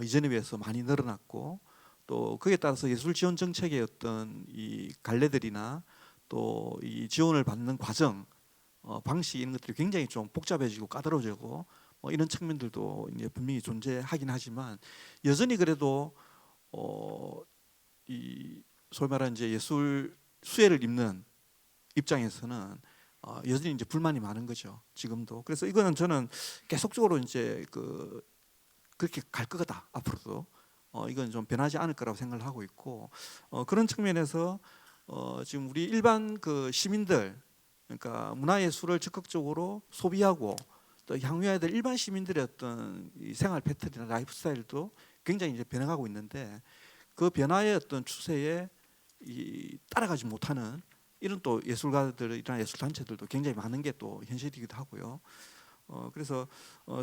이전에 비해서 많이 늘어났고 또 거기에 따라서 예술 지원 정책의 어떤 이 갈래들이나 또 이 지원을 받는 과정 방식 이런 것들이 굉장히 좀 복잡해지고 까다로워지고 뭐 이런 측면들도 이제 분명히 존재하긴 하지만 여전히 그래도 이 소위 말하는 이제 예술 수혜를 입는 입장에서는 여전히 이제 불만이 많은 거죠. 지금도. 그래서 이거는 저는 계속적으로 이제 그렇게 갈 거다 앞으로도 이건 좀 변하지 않을 거라고 생각을 하고 있고 그런 측면에서 지금 우리 일반 그 시민들 그러니까 문화예술을 적극적으로 소비하고 또 향유해야 될 일반 시민들의 어떤 이 생활 패턴이나 라이프 스타일도 굉장히 이제 변해가고 있는데 그 변화의 어떤 추세에 따라가지 못하는 이런 또 예술가들이나 예술 단체들도 굉장히 많은 게 또 현실이기도 하고요. 그래서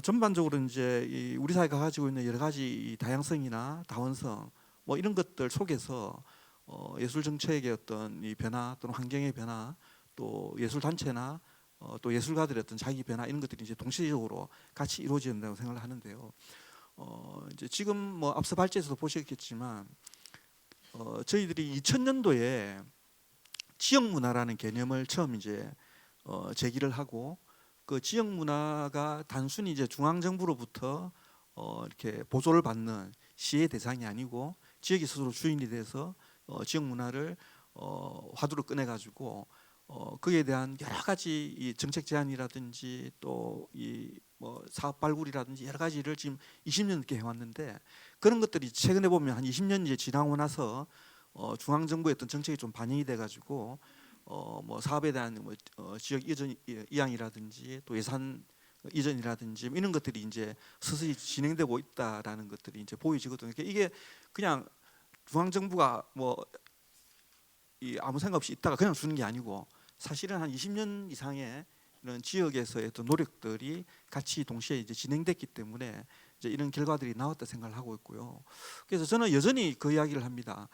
전반적으로 이제 우리 사회가 가지고 있는 여러 가지 이 다양성이나 다원성 뭐 이런 것들 속에서 예술 정책의 어떤 이 변화 또는 환경의 변화 또 예술 단체나 또 예술가들의 어떤 자기 변화 이런 것들이 이제 동시적으로 같이 이루어져야 된다고 생각을 하는데요. 이제 지금 뭐 앞서 발제에서도 보셨겠지만 저희들이 2000년도에 지역 문화라는 개념을 처음 이제 제기를 하고 그 지역 문화가 단순히 이제 중앙 정부로부터 이렇게 보조를 받는 시의 대상이 아니고 지역이 스스로 주인이 돼서 지역 문화를 화두로 꺼내 가지고 그에 대한 여러 가지 이 정책 제안이라든지 또 이 뭐 사업 발굴이라든지 여러 가지를 지금 20년 넘게 해왔는데 그런 것들이 최근에 보면 한 20년 이제 지나고 나서 중앙 정부의 어떤 정책이 좀 반영이 돼가지고 뭐 사업에 대한 뭐 지역 이전 이양이라든지 또 예산 이전이라든지 이런 것들이 이제 서서히 진행되고 있다라는 것들이 이제 보여지거든요. 그러니까 이게 그냥 중앙 정부가 뭐 아무 생각 없이 있다가 그냥 주는 게 아니고 사실은 한 20년 이상의 이런 지역에서의 어떤 노력들이 같이 동시에 이제 진행됐기 때문에 이제 이런 결과들이 나왔다 생각을 하고 있고요. 그래서 저는 여전히 그 이야기를 합니다.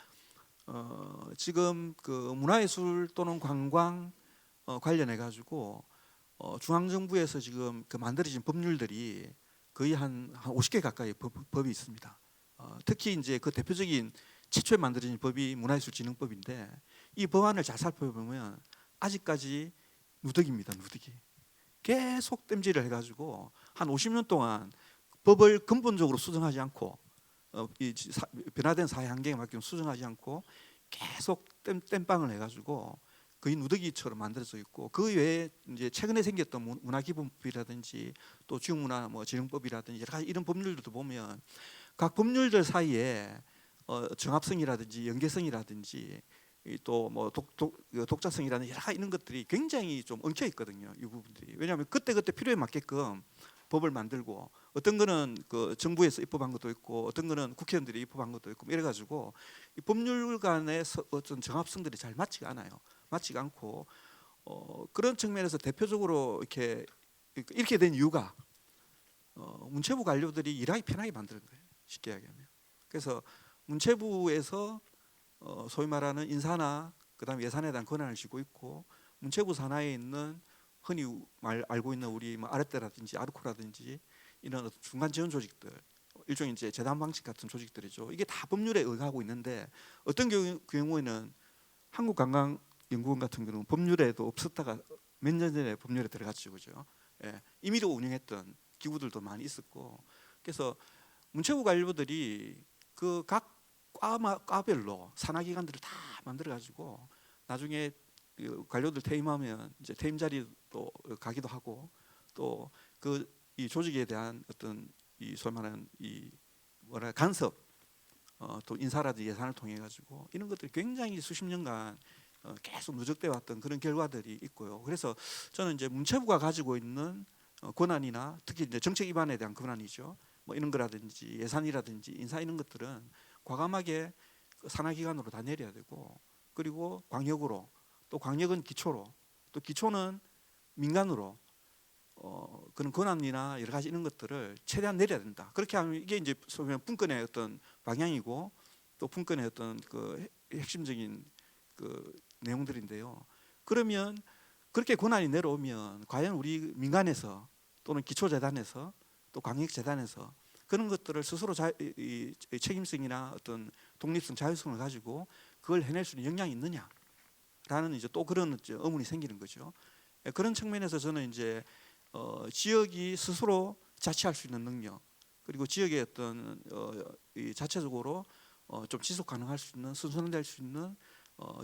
지금 그 문화예술 또는 관광 관련해 가지고 중앙 정부에서 지금 그 만들어진 법률들이 거의 한 50개 가까이 법이 있습니다. 특히 이제 그 대표적인 최초에 만들어진 법이 문화예술진흥법인데 이 법안을 잘 살펴보면 아직까지 누더기입니다. 누더기. 계속 땜질을 해가지고 한 50년 동안 법을 근본적으로 수정하지 않고 변화된 사회 환경에 맞게 수정하지 않고 계속 땜빵을 해가지고 거의 누더기처럼 만들어져 있고 그 외에 이제 최근에 생겼던 문화기본법이라든지 또 지역문화 뭐 진흥법이라든지 여러 가지 이런 법률들도 보면 각 법률들 사이에 정합성이라든지 연계성이라든지 또 뭐 독자성이라는 여러 가지 이런 것들이 굉장히 좀 엉켜 있거든요. 이 부분들이. 왜냐하면 그때 필요에 맞게끔 법을 만들고 어떤 거는 그 정부에서 입법한 것도 있고 어떤 거는 국회의원들이 입법한 것도 있고 이래 가지고 이 법률 간의 어떤 정합성들이 잘 맞지가 않아요. 맞지가 않고 그런 측면에서 대표적으로 이렇게 된 이유가 문체부 관료들이 일하기 편하게 만드는 거예요. 쉽게 이야기하면. 그래서 문체부에서 소위 말하는 인사나 그다음 예산에 대한 권한을 쥐고 있고 문체부 산하에 있는 흔히 알고 있는 우리 뭐 아르떼라든지 아르코라든지 이런 중간 지원 조직들 일종의 이제 재단 방식 같은 조직들이죠. 이게 다 법률에 의거하고 있는데 어떤 경우에는 한국관광연구원 같은 경우는 법률에도 없었다가 몇 년 전에 법률에 들어갔죠, 그죠? 예, 임의로 운영했던 기구들도 많이 있었고 그래서 문체부 관료들이 그 각 과별로 산하기관들을 다 만들어 가지고 나중에 그 관료들 퇴임하면 이제 퇴임 자리도 가기도 하고 또 그 이 조직에 대한 어떤 이 소위 말하는 이 뭐라 간섭 또 인사라든지 예산을 통해 가지고 이런 것들이 굉장히 수십 년간 계속 누적돼 왔던 그런 결과들이 있고요. 그래서 저는 이제 문체부가 가지고 있는 권한이나 특히 이제 정책 위반에 대한 권한이죠. 뭐 이런 거라든지 예산이라든지 인사 이런 것들은 과감하게 산하기관으로 다 내려야 되고 그리고 광역으로 또 광역은 기초로 또 기초는 민간으로 그런 권한이나 여러 가지 이런 것들을 최대한 내려야 된다. 그렇게 하면 이게 이제 소위 분권의 어떤 방향이고 또 분권의 어떤 그 핵심적인 그 내용들인데요. 그러면 그렇게 권한이 내려오면 과연 우리 민간에서 또는 기초재단에서 또 광역재단에서 그런 것들을 스스로 이 책임성이나 어떤 독립성, 자율성을 가지고 그걸 해낼 수 있는 역량이 있느냐라는 이제 또 그런 이제 의문이 생기는 거죠. 그런 측면에서 저는 이제 지역이 스스로 자치할 수 있는 능력 그리고 지역의 어떤 이 자체적으로 좀 지속 가능할 수 있는 선순환될 수 있는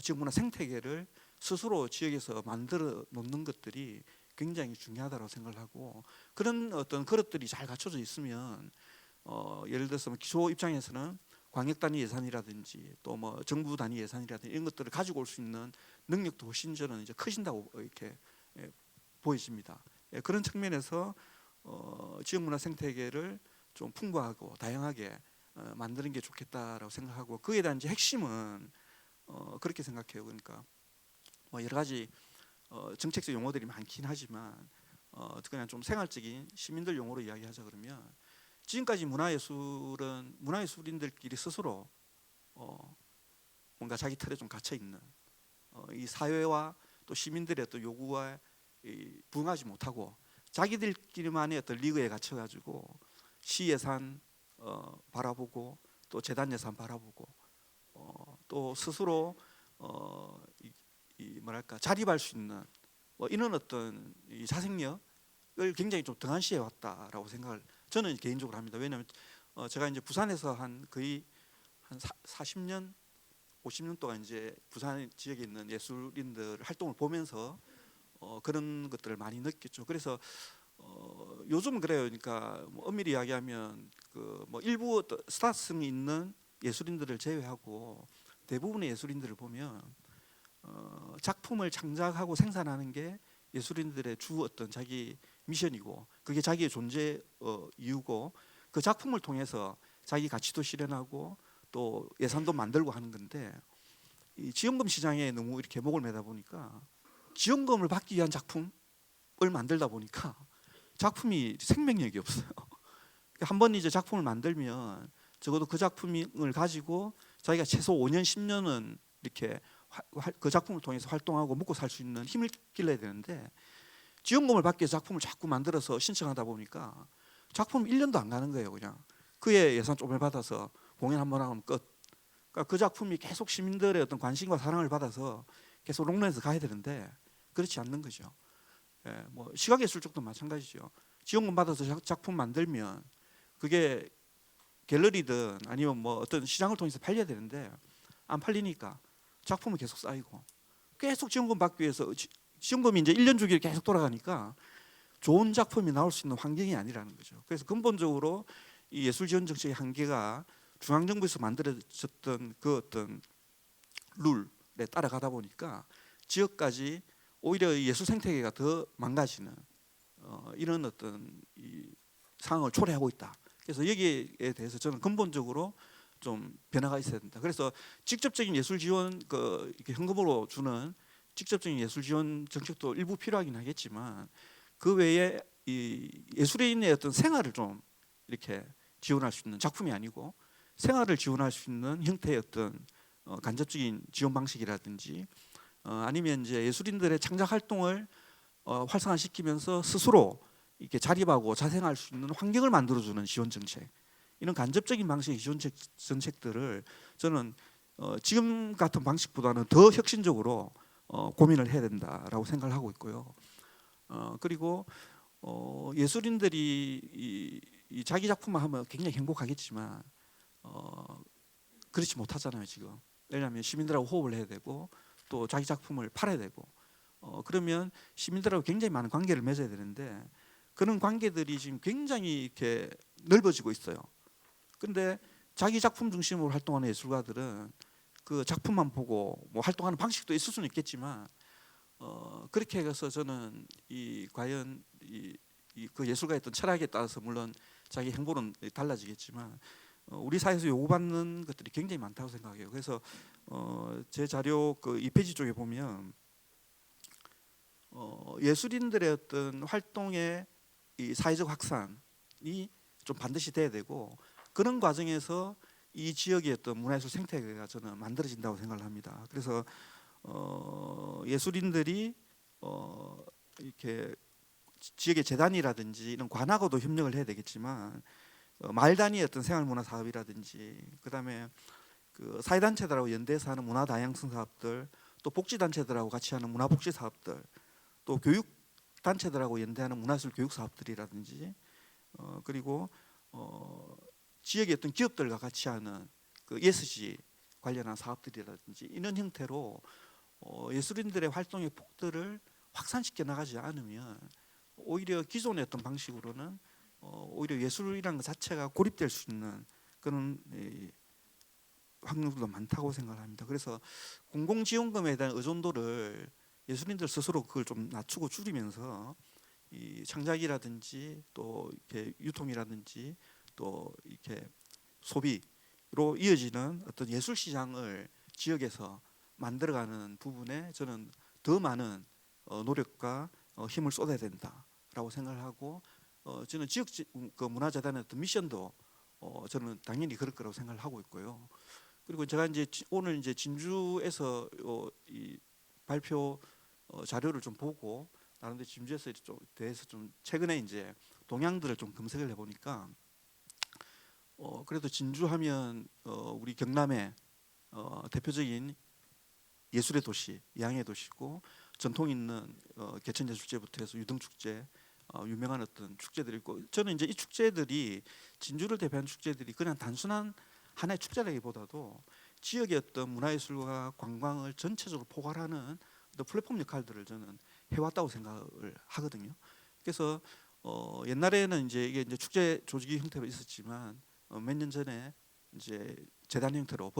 지역 문화 생태계를 스스로 지역에서 만들어 놓는 것들이 굉장히 중요하다고 생각을 하고 그런 어떤 그릇들이 잘 갖춰져 있으면 예를 들어서 기초 입장에서는 광역 단위 예산이라든지 또 뭐 정부 단위 예산이라든지 이런 것들을 가지고 올 수 있는 능력도 훨씬 저는 이제 커진다고 이렇게 보여집니다. 그런 측면에서 지역 문화 생태계를 좀 풍부하고 다양하게 만드는 게 좋겠다라고 생각하고 그에 대한 이제 핵심은 그렇게 생각해요. 그러니까 뭐 여러 가지 정책적 용어들이 많긴 하지만 그냥 좀 생활적인 시민들 용어로 이야기하자 그러면 지금까지 문화예술인들끼리 스스로 뭔가 자기 틀에 좀 갇혀 있는 이 사회와 또 시민들의 어떤 요구와 부응하지 못하고 자기들끼리만의 어떤 리그에 갇혀 가지고 시 예산 바라보고 또 재단 예산 바라보고 또 스스로 뭐랄까 자립할 수 있는 뭐 이런 어떤 이 자생력을 굉장히 좀 등한시해 왔다라고 생각을 저는 개인적으로 합니다. 왜냐하면 제가 이제 부산에서 거의 한 40년, 50년 동안 이제 부산 지역에 있는 예술인들 활동을 보면서 그런 것들을 많이 느꼈죠. 그래서 요즘은 그래요. 그러니까 뭐 엄밀히 이야기하면 그 뭐 일부 스타성이 있는 예술인들을 제외하고 대부분의 예술인들을 보면 작품을 창작하고 생산하는 게 예술인들의 주 어떤 자기 미션이고 그게 자기의 존재 이유고 그 작품을 통해서 자기 가치도 실현하고 또 예산도 만들고 하는 건데 이 지원금 시장에 너무 이렇게 목을 매다 보니까 지원금을 받기 위한 작품을 만들다 보니까 작품이 생명력이 없어요. 한 번 이제 작품을 만들면 적어도 그 작품을 가지고 자기가 최소 5년, 10년은 이렇게 그 작품을 통해서 활동하고 먹고 살 수 있는 힘을 길러야 되는데 지원금을 받기 위해서 작품을 자꾸 만들어서 신청하다 보니까 작품 1년도 안 가는 거예요. 그냥 그의 예산 조금을 받아서 공연 한 번 하면 끝. 그러니까 그 작품이 계속 시민들의 어떤 관심과 사랑을 받아서 계속 롱런에서 가야 되는데 그렇지 않는 거죠. 뭐 시각예술 쪽도 마찬가지죠. 지원금 받아서 작품 만들면 그게 갤러리든 아니면 뭐 어떤 시장을 통해서 팔려야 되는데 안 팔리니까 작품은 계속 쌓이고 계속 지원금 받기 위해서 지원금이 이제 1년 주기로 계속 돌아가니까 좋은 작품이 나올 수 있는 환경이 아니라는 거죠. 그래서 근본적으로 이 예술 지원 정책의 한계가 중앙정부에서 만들어졌던 그 어떤 룰 따라가다 보니까 지역까지 오히려 이 예술 생태계가 더 망가지는 이런 어떤 이 상황을 초래하고 있다. 그래서 여기에 대해서 저는 근본적으로 좀 변화가 있어야 된다. 그래서 직접적인 예술 지원 이렇게 현금으로 주는 직접적인 예술 지원 정책도 일부 필요하긴 하겠지만 그 외에 이 예술인의 어떤 생활을 좀 이렇게 지원할 수 있는 작품이 아니고 생활을 지원할 수 있는 형태의 어떤 간접적인 지원 방식이라든지 아니면 이제 예술인들의 창작 활동을 활성화시키면서 스스로 이렇게 자립하고 자생할 수 있는 환경을 만들어주는 지원 정책, 이런 간접적인 방식의 지원 정책들을 저는 지금 같은 방식보다는 더 혁신적으로 고민을 해야 된다라고 생각을 하고 있고요. 그리고 예술인들이 이 자기 작품만 하면 굉장히 행복하겠지만 그렇지 못하잖아요 지금. 왜냐하면 시민들하고 호흡을 해야 되고 또 자기 작품을 팔아야 되고 그러면 시민들하고 굉장히 많은 관계를 맺어야 되는데 그런 관계들이 지금 굉장히 이렇게 넓어지고 있어요. 근데 자기 작품 중심으로 활동하는 예술가들은 그 작품만 보고 뭐 활동하는 방식도 있을 수는 있겠지만 그렇게 해서 저는 과연 그 예술가의 어떤 철학에 따라서 물론 자기 행보는 달라지겠지만 우리 사회에서 요구받는 것들이 굉장히 많다고 생각해요. 그래서 제 자료 그 2페이지 쪽에 보면 예술인들의 어떤 활동의 이 사회적 확산이 좀 반드시 돼야 되고 그런 과정에서 이 지역의 어떤 문화예술 생태계가 저는 만들어진다고 생각을 합니다. 그래서 예술인들이 이렇게 지역의 재단이라든지 이런 관하고도 협력을 해야 되겠지만 마을 단위의 어떤 생활문화 사업이라든지 그다음에 그 사회단체들하고 연대해서 하는 문화 다양성 사업들, 또 복지단체들하고 같이 하는 문화복지 사업들, 또 교육단체들하고 연대하는 문화예술 교육 사업들이라든지 그리고 지역의 어떤 기업들과 같이 하는 그 ESG 관련한 사업들이라든지 이런 형태로 예술인들의 활동의 폭들을 확산시켜 나가지 않으면 오히려 기존의 어떤 방식으로는 오히려 예술이라는 것 자체가 고립될 수 있는 그런 확률도 많다고 생각합니다. 그래서 공공지원금에 대한 의존도를 예술인들 스스로 그걸 좀 낮추고 줄이면서 이 창작이라든지 또 이렇게 유통이라든지 또 이렇게 소비로 이어지는 어떤 예술 시장을 지역에서 만들어가는 부분에 저는 더 많은 노력과 힘을 쏟아야 된다라고 생각을 하고 저는 지역 그 문화재단의 어떤 미션도 저는 당연히 그럴 거라고 생각을 하고 있고요. 그리고 제가 이제 오늘 이제 진주에서 이 발표 자료를 좀 보고 나름대로 진주에서 대해서 좀 최근에 이제 동향들을 좀 검색을 해보니까 그래도 진주하면 우리 경남의 대표적인 예술의 도시, 양의 도시고 전통 있는 개천예술제부터 해서 유등축제 유명한 어떤 축제들이 있고 저는 이제 이 축제들이 진주를 대표하는 축제들이 그냥 단순한 하나의 축제라기보다도 지역의 어떤 문화예술과 관광을 전체적으로 포괄하는 어떤 플랫폼 역할들을 저는 해왔다고 생각을 하거든요. 그래서 옛날에는 이게 이제 축제 조직이 형태로 있었지만 몇 년 전에 이제 재단 형태로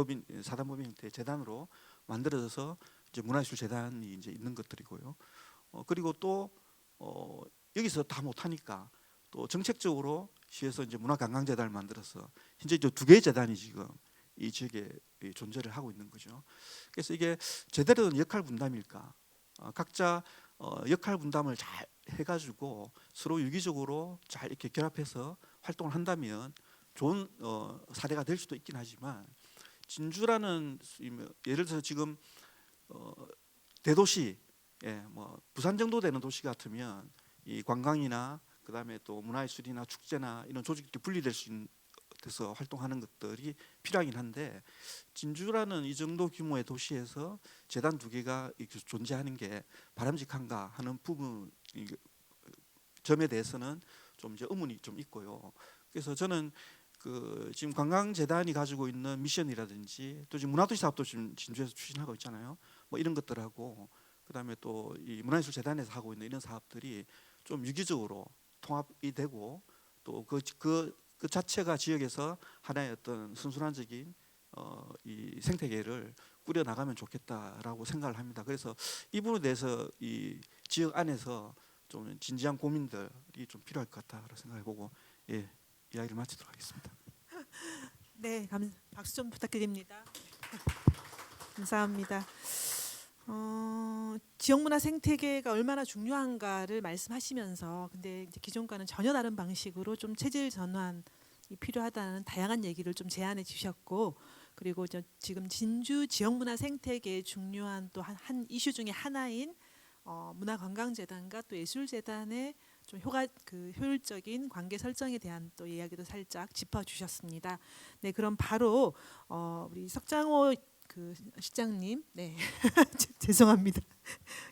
사단법인 형태의 재단으로 만들어져서 이제 문화예술 재단이 이제 있는 것들이고요. 그리고 또 여기서 다 못하니까 또 정책적으로 시에서 이제 문화관광재단을 만들어서 현재 이제 2개의 재단이 지금 이 지역에 존재를 하고 있는 거죠. 그래서 이게 제대로 된 역할 분담일까? 각자 역할 분담을 잘 해가지고 서로 유기적으로 잘 이렇게 결합해서 활동을 한다면 좋은 사례가 될 수도 있긴 하지만 진주라는 예를 들어서 지금 대도시, 뭐 부산 정도 되는 도시 같으면 이 관광이나 그다음에 또 문화예술이나 축제나 이런 조직들이 분리될 수 있는 데서 활동하는 것들이 필요하긴 한데 진주라는 이 정도 규모의 도시에서 재단 2개가 이렇게 존재하는 게 바람직한가 하는 부분 점에 대해서는 좀 이제 의문이 좀 있고요. 그래서 저는 그 지금 관광재단이 가지고 있는 미션이라든지 또 지금 문화도시 사업도 지금 진주에서 추진하고 있잖아요. 뭐 이런 것들하고 그다음에 또 이 문화예술재단에서 하고 있는 이런 사업들이 좀 유기적으로 통합이 되고 또 그 자체가 지역에서 하나의 어떤 순수한적인 이 생태계를 꾸려 나가면 좋겠다라고 생각을 합니다. 그래서 이 부분에 대해서 이 지역 안에서 좀 진지한 고민들이 좀 필요할 것 같다라고 생각해보고 이야기를 마치도록 하겠습니다. 네, 박수 좀 부탁드립니다. 감사합니다. 지역문화 생태계가 얼마나 중요한가를 말씀하시면서 근데 이제 기존과는 전혀 다른 방식으로 좀 체질 전환이 필요하다는 다양한 얘기를 좀 제안해 주셨고 그리고 지금 진주 지역문화 생태계의 중요한 또 한 이슈 중에 하나인 문화관광재단과 또 예술재단의 좀 효율적인 관계 설정에 대한 또 이야기도 살짝 짚어주셨습니다. 네, 그럼 바로 우리 석장호 실장님, 네 죄송합니다.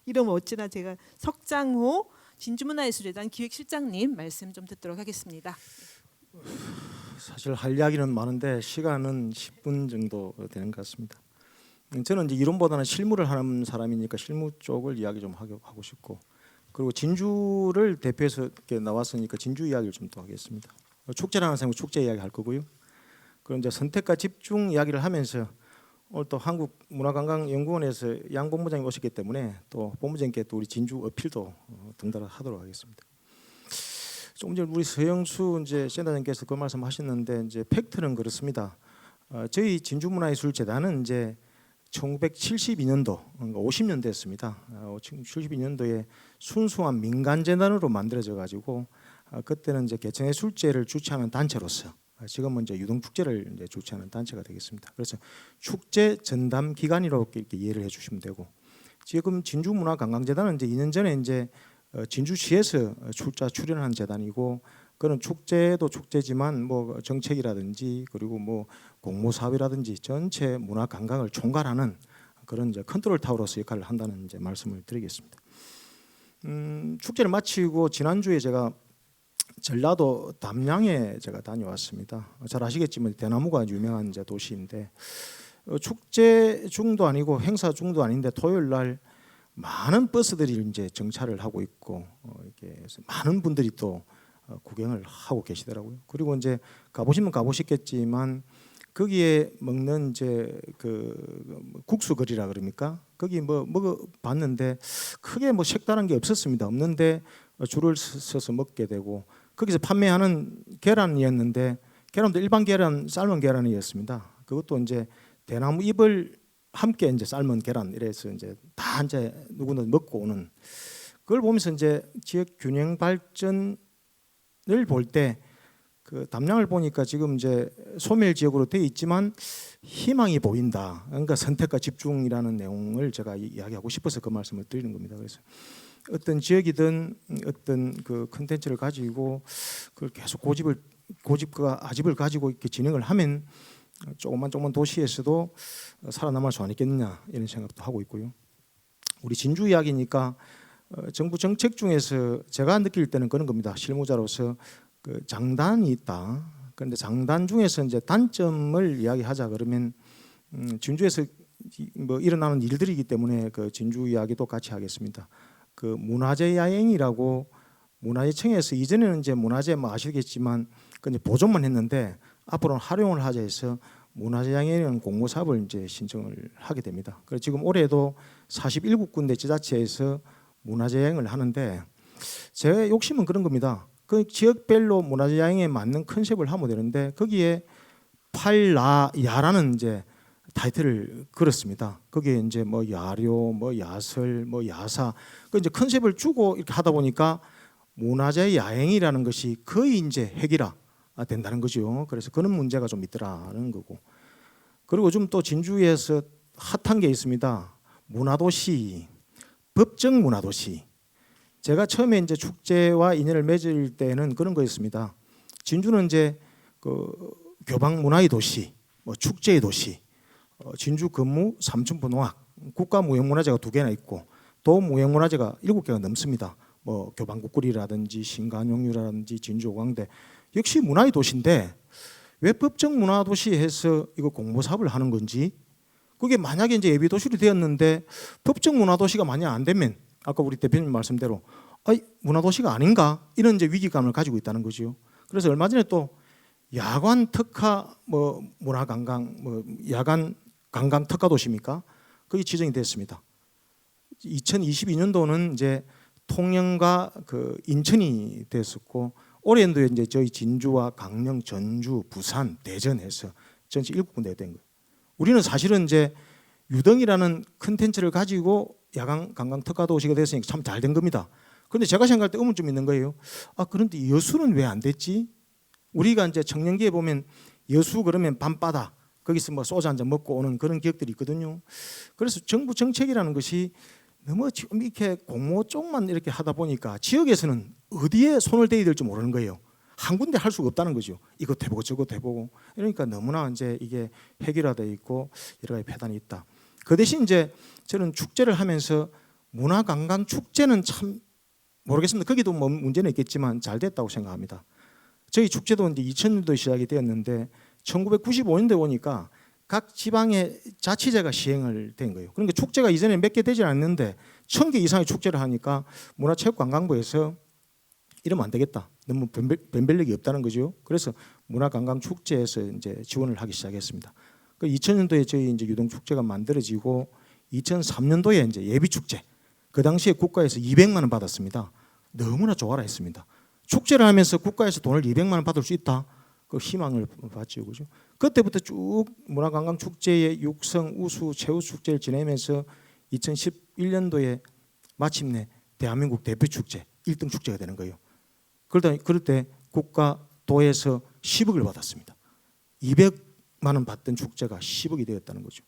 이름 어찌나 제가 석장호 진주문화예술재단 기획실장님 말씀 좀 듣도록 하겠습니다. 사실 할 이야기는 많은데 시간은 10분 정도 되는 것 같습니다. 저는 이제 이론보다는 실무를 하는 사람이니까 실무 쪽을 이야기 좀 하고 싶고 그리고 진주를 대표해서 이렇게 나왔으니까 진주 이야기를 좀 더 하겠습니다. 축제라는 생각 축제 이야기 할 거고요. 그럼 이제 선택과 집중 이야기를 하면서 오늘 또 한국문화관광연구원에서 양 본부장이 오셨기 때문에 또 본부장님께 또 우리 진주 어필도 등달아 하도록 하겠습니다. 조금 전에 우리 서영수 이제 센터장께서 그 말씀하셨는데 이제 팩트는 그렇습니다. 저희 진주문화예술재단은 이제 1972년도, 그러니까 50년대였습니다. 72년도에 순수한 민간재단으로 만들어져 가지고 그때는 이제 개천예술제를 주최하는 단체로서 지금은 이제 유등축제를 이제 주최하는 단체가 되겠습니다. 그래서 축제 전담 기관이라고 이렇게 이해를 해주시면 되고 지금 진주문화관광재단은 이제 2년 전에 이제 진주시에서 출연한 재단이고 그런 축제도 축제지만 뭐 정책이라든지 그리고 뭐 공모 사업이라든지 전체 문화 관광을 총괄하는 그런 이제 컨트롤 타워로서 역할을 한다는 이제 말씀을 드리겠습니다. 축제를 마치고 지난주에 제가 전라도 담양에 제가 다녀왔습니다. 잘 아시겠지만 대나무가 유명한 이제 도시인데 축제 중도 아니고 행사 중도 아닌데 토요일 날 많은 버스들이 이제 정차를 하고 있고 이렇게 많은 분들이 또 구경을 하고 계시더라고요. 그리고 이제 가보시면 가보시겠지만 거기에 먹는 이제 그 국수거리라 그럽니까? 거기 뭐 먹어봤는데 크게 뭐 색다른 게 없었습니다. 줄을 서서 먹게 되고 거기서 판매하는 계란이었는데 계란도 일반 계란, 삶은 계란이었습니다. 그것도 이제 대나무 잎을 함께 이제 삶은 계란 이래서 이제 다 이제 누구나 먹고 오는 그걸 보면서 이제 지역 균형 발전을 볼 때 그 담양을 보니까 지금 이제 소멸 지역으로 되어 있지만 희망이 보인다. 그러니까 선택과 집중이라는 내용을 제가 이야기하고 싶어서 그 말씀을 드리는 겁니다. 그래서 어떤 지역이든 어떤 그 컨텐츠를 가지고 그걸 계속 고집과 아집을 가지고 이렇게 진행을 하면 조금만 도시에서도 살아남을 수 있겠느냐 이런 생각도 하고 있고요. 우리 진주 이야기니까 정부 정책 중에서 제가 느낄 때는 그런 겁니다. 실무자로서 그 장단이 있다. 그런데 장단 중에서 이제 단점을 이야기하자 그러면 진주에서 뭐 일어나는 일들이기 때문에 그 진주 이야기도 같이 하겠습니다. 그 문화재 야행이라고 문화재청에서 이전에는 이제 문화재 뭐 아시겠지만 그 이제 보존만 했는데 앞으로는 활용을 하자 해서 문화재 야행이라는 공모 사업을 이제 신청을 하게 됩니다. 그래서 지금 올해도 47군데 지자체에서 문화재 야행을 하는데 제 욕심은 그런 겁니다. 그 지역별로 문화재 야행에 맞는 컨셉을 하면 되는데 거기에 팔라야라는 이제 타이틀을 걸었습니다. 거기에 이제 뭐 야료, 뭐 야설, 뭐 야사 그 이제 컨셉을 주고 이렇게 하다 보니까 문화재 야행이라는 것이 거의 이제 핵이라 된다는 거죠. 그래서 그런 문제가 좀 있더라는 거고. 그리고 좀 또 진주에서 핫한 게 있습니다. 문화도시, 법정 문화도시. 제가 처음에 이제 축제와 인연을 맺을 때는 그런 거였습니다. 진주는 이제 그 교방 문화의 도시, 뭐 축제의 도시, 진주 근무 삼천포 농악, 국가무형문화재가 2개나 있고 도무형문화재가 7개가 넘습니다. 뭐 교방국구리라든지 신간용유라든지 진주오광대 역시 문화의 도시인데 왜 법정 문화도시 해서 이거 공모 사업을 하는 건지 그게 만약에 이제 예비 도시로 되었는데 법정 문화도시가 만약 안 되면 아까 우리 대표님 말씀대로 문화도시가 아닌가 이런 이제 위기감을 가지고 있다는 거죠. 그래서 얼마 전에 또 야간 특화 뭐 문화관광 뭐 야간 관광 특화 도시입니까? 그게 지정이 됐습니다. 2022년도는 이제 통영과 그 인천이 됐었고 올해연도에 이제 저희 진주와 강릉, 전주, 부산, 대전에서 전체 7군데 된 거예요. 우리는 사실은 이제 유덩이라는 컨텐츠를 가지고 야간 관광 특화 도시가 됐으니까 참 잘 된 겁니다. 그런데 제가 생각할 때 의문점이 있는 거예요. 아 그런데 여수는 왜 안 됐지? 우리가 이제 청년기에 보면 여수 그러면 밤바다 거기서 뭐 소주 한잔 먹고 오는 그런 기억들이 있거든요. 그래서 정부 정책이라는 것이 너무 지금 이렇게 공모 쪽만 이렇게 하다 보니까 지역에서는 어디에 손을 대야 될지 모르는 거예요. 한 군데 할 수가 없다는 거죠. 이것 해보고 저것 해보고 이러니까 너무나 이제 이게 획일화되어 있고 여러 가지 폐단이 있다. 그 대신 이제 저는 축제를 하면서 문화관광 축제는 참 모르겠습니다. 거기도 뭐 문제는 있겠지만 잘 됐다고 생각합니다. 저희 축제도 이제 2000년도에 시작이 되었는데 1995년도에 오니까 각 지방의 자치제가 시행을 된 거예요. 그러니까 축제가 이전에 몇 개 되지 않았는데 1000개 이상의 축제를 하니까 문화체육관광부에서 이러면 안 되겠다. 너무 변별력이 없다는 거죠. 그래서 문화관광축제에서 이제 지원을 하기 시작했습니다. 그 2000년도에 저희 이제 유동축제가 만들어지고 2003년도에 이제 예비축제. 그 당시에 국가에서 200만 원 받았습니다. 너무나 좋아라 했습니다. 축제를 하면서 국가에서 돈을 200만 원 받을 수 있다. 그 희망을 받죠, 그죠? 그때부터 쭉 문화관광축제의 육성, 우수, 최우 축제를 지내면서 2011년도에 마침내 대한민국 대표 축제 1등 축제가 되는 거예요. 그럴 때 국가 도에서 10억을 받았습니다. 200만 원 받던 축제가 10억이 되었다는 거죠.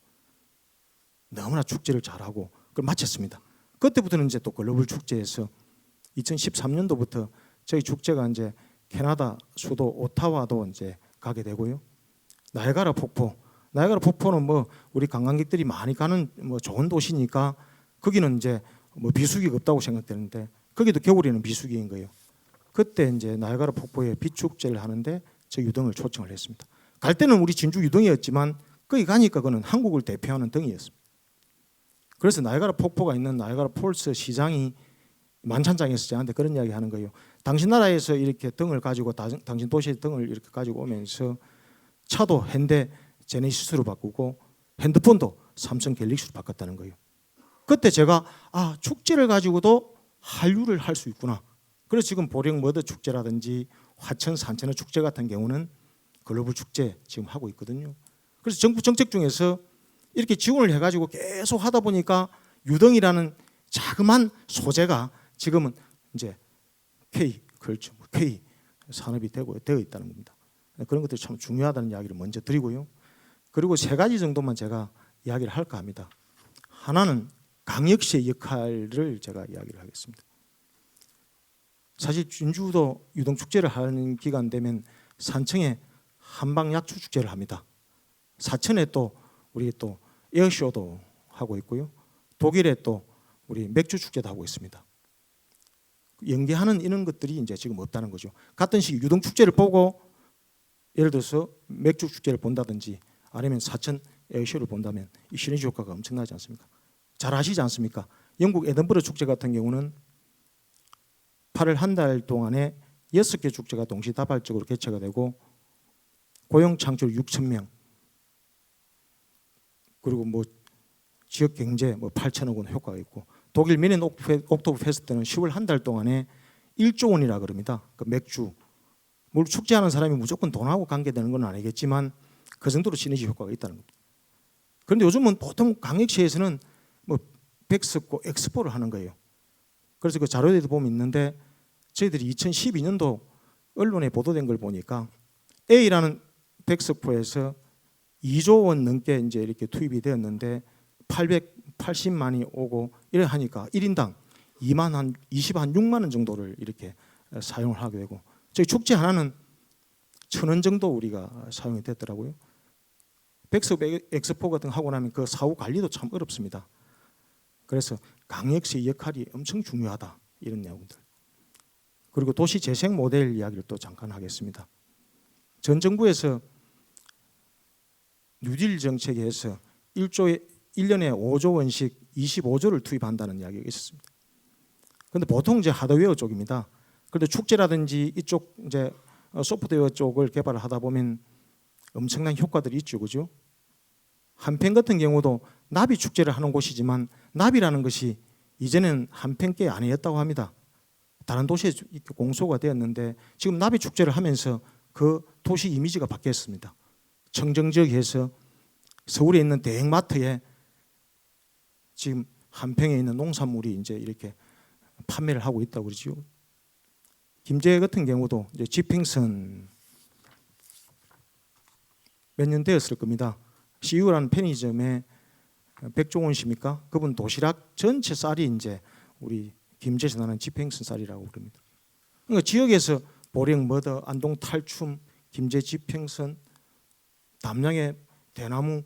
너무나 축제를 잘하고 그걸 마쳤습니다. 그때부터는 이제 또 글로벌 축제에서 2013년도부터 저희 축제가 이제 캐나다 수도 오타와도 이제 가게 되고요. 나이아가라 폭포는 뭐 우리 관광객들이 많이 가는 뭐 좋은 도시니까 거기는 이제 뭐 비수기가 없다고 생각되는데 거기도 겨울에는 비수기인 거예요. 그때 이제 나이아가라 폭포에 빛축제를 하는데 저 유등을 초청을 했습니다. 갈 때는 우리 진주 유등이었지만 거기 가니까 그는 한국을 대표하는 등이었습니다. 그래서 나이아가라 폭포가 있는 나이아가라 폴스 시장이 만찬장에서 저한테 그런 이야기 하는 거예요. 당신 나라에서 이렇게 등을 가지고 당신 도시의 등을 이렇게 가지고 오면서 차도 현대 제네시스로 바꾸고 핸드폰도 삼성 갤럭시로 바꿨다는 거예요. 그때 제가 아 축제를 가지고도 한류를 할 수 있구나. 그래서 지금 보령 머드 축제라든지 화천 산천어 축제 같은 경우는 글로벌 축제 지금 하고 있거든요. 그래서 정부 정책 중에서 이렇게 지원을 해가지고 계속 하다 보니까 유등이라는 자그만 소재가 지금은 이제 K 산업이 되어 있다는 겁니다. 그런 것들이 참 중요하다는 이야기를 먼저 드리고요. 그리고 세 가지 정도만 제가 이야기를 할까 합니다. 하나는 강역시의 역할을 제가 이야기를 하겠습니다. 사실 진주도 유동축제를 하는 기간 되면 산청에 한방약초 축제를 합니다. 사천에 또 우리 또 에어쇼도 하고 있고요. 독일에 또 우리 맥주 축제도 하고 있습니다. 연계하는 이런 것들이 이제 지금 없다는 거죠. 같은 시기 유동 축제를 보고 예를 들어서 맥주 축제를 본다든지 아니면 사천 에어쇼를 본다면 이 시너지 효과가 엄청나지 않습니까? 잘 아시지 않습니까? 영국 에든버러 축제 같은 경우는 8월 한 달 동안에 6개 축제가 동시다발적으로 개최가 되고 고용 창출 6,000명 그리고 뭐 지역 경제 뭐 8천억 원 효과가 있고 독일 미넨 옥토브 페스트는 10월 한 달 동안에 1조 원이라 그럽니다. 그 맥주 물 축제하는 사람이 무조건 돈하고 관계되는 건 아니겠지만 그 정도로 시너지 효과가 있다는 겁니다. 그런데 요즘은 보통 강역시에서는 뭐 백스코, 엑스포를 하는 거예요. 그래서 그 자료에도 보면 있는데 저희들이 2012년도 언론에 보도된 걸 보니까 A라는 백스코에서 2조 원 넘게 이제 이렇게 투입이 되었는데 880만이 오고 이래 하니까 1인당 26만 원 정도를 이렇게 사용을 하게 되고 저희 축제 하나는 1,000원 정도 우리가 사용이 됐더라고요. 백스코 엑스포 같은 거 하고 나면 그 사후 관리도 참 어렵습니다. 그래서 강역시의 역할이 엄청 중요하다 이런 내용들. 그리고 도시 재생 모델 이야기를 또 잠깐 하겠습니다. 전 정부에서 뉴딜 정책에서 1년에 5조 원씩 25조를 투입한다는 이야기가 있었습니다. 그런데 보통 이제 하드웨어 쪽입니다. 그런데 축제라든지 이쪽 이제 소프트웨어 쪽을 개발을 하다 보면 엄청난 효과들이 있죠, 그죠? 한평 같은 경우도 나비 축제를 하는 곳이지만 나비라는 것이 이제는 한평께 아니었다고 합니다. 다른 도시에 공소가 되었는데 지금 나비 축제를 하면서 그 도시 이미지가 바뀌었습니다. 청정지역에서 서울에 있는 대형마트에 지금 한평에 있는 농산물이 이제 이렇게 판매를 하고 있다고 그러죠. 김제 같은 경우도 이제 지평선 몇 년 되었을 겁니다. CU라는 편의점에 백종원 씨입니까? 그분 도시락 전체 쌀이 이제 우리 김제에서 나는 지평선 쌀이라고 그럽니다. 그러니까 지역에서 보령, 머더, 안동, 탈춤, 김제 지평선, 담양의 대나무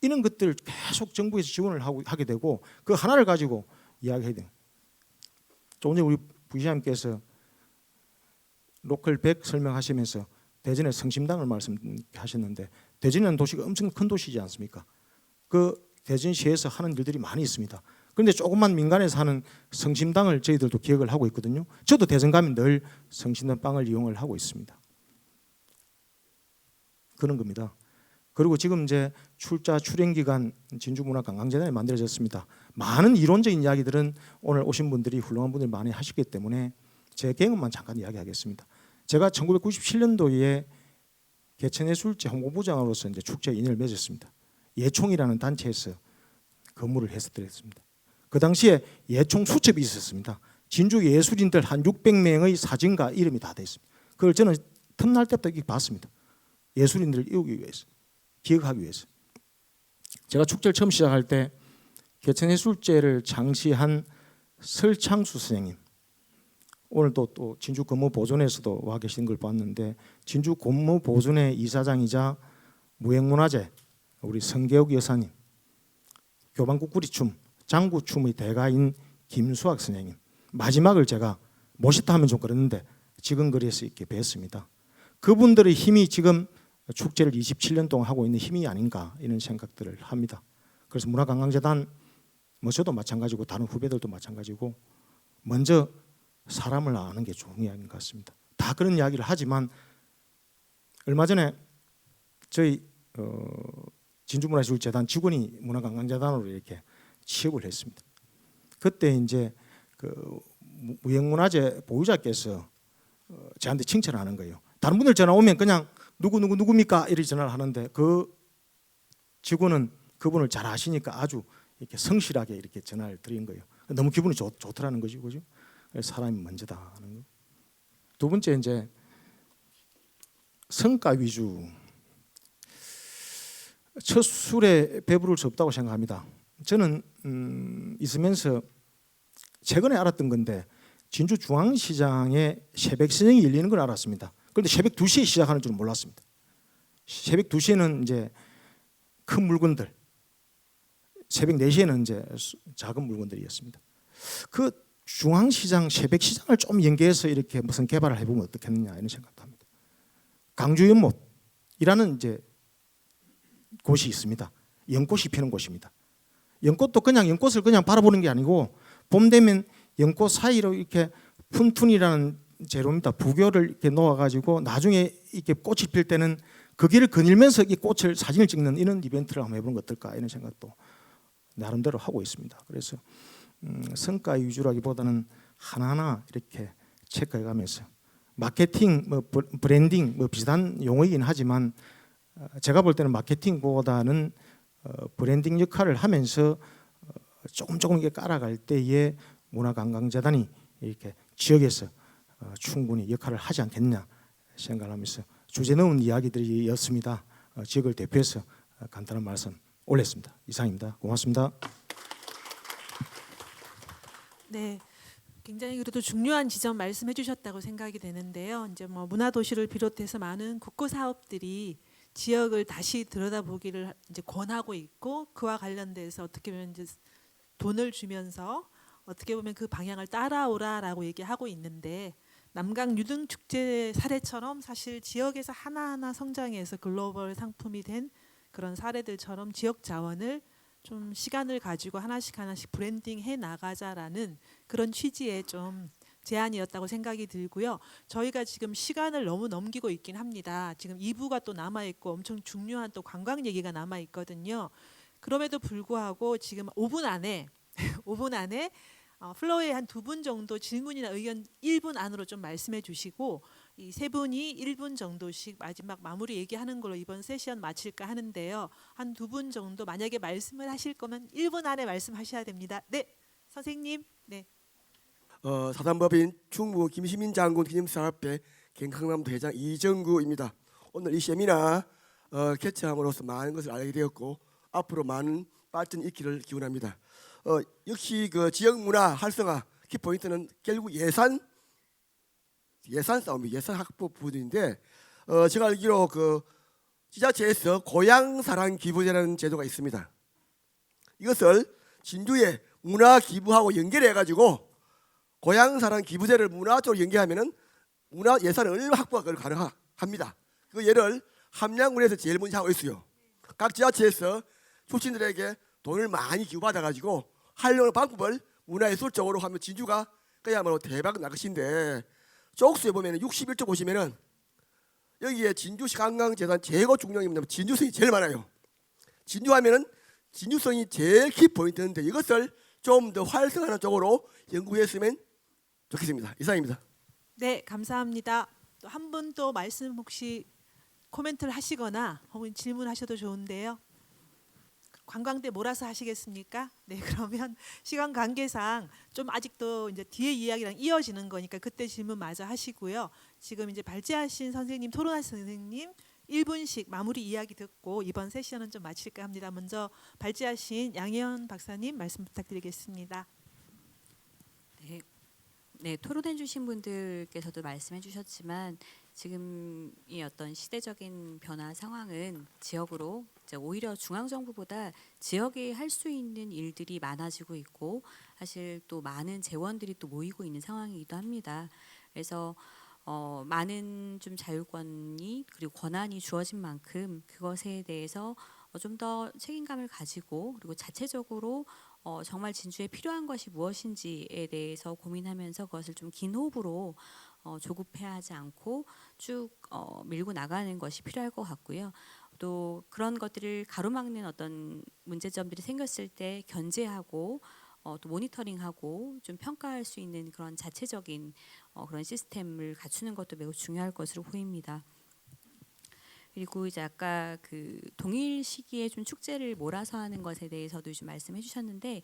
이런 것들 계속 정부에서 지원을 하게 되고 그 하나를 가지고 이야기해야 돼요. 조금 전에 우리 부시장님께서 로컬 100 설명하시면서 대전의 성심당을 말씀하셨는데 대전이라는 도시가 엄청 큰 도시지 않습니까? 그 대전시에서 하는 일들이 많이 있습니다. 그런데 조금만 민간에서 하는 성심당을 저희들도 기억을 하고 있거든요. 저도 대전 가면 늘 성심당 빵을 이용을 하고 있습니다. 그런 겁니다. 그리고 지금 이제 출행기간 진주문화관광재단이 만들어졌습니다. 많은 이론적인 이야기들은 오늘 오신 분들이 훌륭한 분들이 많이 하셨기 때문에 제 경험만 잠깐 이야기하겠습니다. 제가 1997년도에 개천예술제 홍보부장으로서 이제 축제 인연을 맺었습니다. 예총이라는 단체에서 근무를 했었습니다. 그 당시에 예총 수첩이 있었습니다. 진주 예술인들 한 600명의 사진과 이름이 다 돼 있습니다. 그걸 저는 틈날 때부터 봤습니다. 예술인들을 이루기 위해서, 기억하기 위해서. 제가 축제를 처음 시작할 때 개천예술제를 창시한 설창수 선생님, 오늘도 또 진주 근무보존에서도 와 계신 걸 봤는데 진주 근무보존의 이사장이자 무형문화재 우리 성계옥 여사님, 교방국구리춤, 장구춤의 대가인 김수학 선생님, 마지막을 제가 멋있다 하면 좀 그랬는데 지근거리에서 이렇게 뵀습니다. 그분들의 힘이 지금 축제를 27년 동안 하고 있는 힘이 아닌가 이런 생각들을 합니다. 그래서 문화관광재단 저도 마찬가지고 다른 후배들도 마찬가지고 먼저 사람을 아는 게 중요한 것 같습니다. 다 그런 이야기를 하지만 얼마 전에 저희 진주문화예술재단 직원이 문화관광재단으로 이렇게 취업을 했습니다. 그때 이제 그 무형문화재 보유자께서 저한테 칭찬하는 거예요. 다른 분들 전화 오면 그냥 누굽니까 이렇게 전화를 하는데 그 직원은 그분을 잘 아시니까 아주 이렇게 성실하게 이렇게 전화를 드린 거예요. 너무 기분이 좋더라는 거죠, 그죠? 사람이 먼저다 하는 거. 두 번째 이제 성과 위주. 첫 술에 배부를 수 없다고 생각합니다. 저는 있으면서 최근에 알았던 건데 진주 중앙시장에 새벽 시장이 열리는 걸 알았습니다. 그런데 새벽 2시에 시작하는 줄은 몰랐습니다. 새벽 2시에는 이제 큰 물건들, 새벽 4시에는 이제 작은 물건들이었습니다. 그 중앙시장, 새벽시장을 좀 연계해서 이렇게 무슨 개발을 해보면 어떻겠느냐 이런 생각도 합니다. 강주연못이라는 이제 곳이 있습니다. 연꽃이 피는 곳입니다. 연꽃도 그냥 연꽃을 그냥 바라보는 게 아니고 봄 되면 연꽃 사이로 이렇게 푼푼이라는 재료입니다. 부교를 이렇게 놓아가지고 나중에 이렇게 꽃이 필 때는 그 길을 거닐면서 이 꽃을 사진을 찍는 이런 이벤트를 한번 해보는 것 어떨까 이런 생각도 나름대로 하고 있습니다. 그래서 성과 위주라기보다는 하나하나 이렇게 체크해가면서 마케팅, 브랜딩 비슷한 용어이긴 하지만 제가 볼 때는 마케팅보다는 브랜딩 역할을 하면서 조금 이렇게 깔아갈 때에 문화관광재단이 이렇게 지역에서 충분히 역할을 하지 않겠냐 생각을 하면서 주제 넘은 이야기들이었습니다. 지역을 대표해서 간단한 말씀 올렸습니다. 이상입니다. 고맙습니다. 네, 굉장히 그래도 중요한 지점 말씀해 주셨다고 생각이 되는데요. 이제 뭐 문화도시를 비롯해서 많은 국고 사업들이 지역을 다시 들여다보기를 이제 권하고 있고 그와 관련돼서 어떻게 보면 이제 돈을 주면서 어떻게 보면 그 방향을 따라오라라고 얘기하고 있는데 남강 유등축제 사례처럼 사실 지역에서 하나하나 성장해서 글로벌 상품이 된 그런 사례들처럼 지역 자원을 좀 시간을 가지고 하나씩 브랜딩해 나가자라는 그런 취지의 좀 제안이었다고 생각이 들고요. 저희가 지금 시간을 너무 넘기고 있긴 합니다. 지금 2부가 또 남아 있고 엄청 중요한 또 관광 얘기가 남아 있거든요. 그럼에도 불구하고 지금 5분 안에 5분 안에 플로어에 한 2분 정도 질문이나 의견 1분 안으로 좀 말씀해 주시고 이 세 분이 1분 정도씩 마지막 마무리 얘기하는 걸로 이번 세션 마칠까 하는데요. 한 2분 정도 만약에 말씀을 하실 거면 1분 안에 말씀하셔야 됩니다. 네, 선생님. 네. 사단법인 충무 김시민 장군 기념사업회 경강남도 회장 이정구입니다. 오늘 이 세미나 개최함으로써 많은 것을 알게 되었고 앞으로 많은 발전이 있기를 기원합니다. 역시 그 지역 문화 활성화 키포인트는 결국 예산 싸움이 예산 확보 부분인데 제가 알기로 그 지자체에서 고향사랑 기부제라는 제도가 있습니다. 이것을 진주에 문화 기부하고 연결해 가지고 고향사랑 기부제를 문화 쪽으로 연계하면은 문화 예산을 얼마 확보가 가능합니다. 그 예를 함양군에서 제일 먼저 하고 있어요. 각 지자체에서 출신들에게 돈을 많이 기부받아 가지고 활용하는 방법을 문화예술 쪽으로 하면 진주가 그야말로 대박 날 것인데 쪽수에 보면은 61쪽 보시면은 여기에 진주시 관광재단 최고 중령입니다. 진주성이 제일 많아요. 진주하면은 진주성이 제일 키포인트인데 이것을 좀 더 활성화하는 쪽으로 연구했으면 좋겠습니다. 이상입니다. 네, 감사합니다. 또 한 분 또 말씀 혹시 코멘트를 하시거나 혹은 질문하셔도 좋은데요. 관광대 몰아서 하시겠습니까? 네, 그러면 시간 관계상 좀 아직도 이제 뒤에 이야기랑 이어지는 거니까 그때 질문 마저 하시고요. 지금 이제 발제하신 선생님, 토론하신 선생님 1분씩 마무리 이야기 듣고 이번 세션은 좀 마칠까 합니다. 먼저 발제하신 양혜원 박사님 말씀 부탁드리겠습니다. 네, 토론해 주신 분들께서도 말씀해 주셨지만 지금 이 어떤 시대적인 변화 상황은 지역으로 이제 오히려 중앙 정부보다 지역이 할 수 있는 일들이 많아지고 있고 사실 또 많은 재원들이 또 모이고 있는 상황이기도 합니다. 그래서 많은 좀 자율권이 그리고 권한이 주어진 만큼 그것에 대해서 좀 더 책임감을 가지고 그리고 자체적으로 정말 진주에 필요한 것이 무엇인지에 대해서 고민하면서 그것을 좀 긴 호흡으로 조급해하지 않고 쭉 밀고 나가는 것이 필요할 것 같고요. 또 그런 것들을 가로막는 어떤 문제점들이 생겼을 때 견제하고 또 모니터링하고 좀 평가할 수 있는 그런 자체적인 그런 시스템을 갖추는 것도 매우 중요할 것으로 보입니다. 그리고 이제 아까 그 동일 시기에 좀 축제를 몰아서 하는 것에 대해서도 좀 말씀해 주셨는데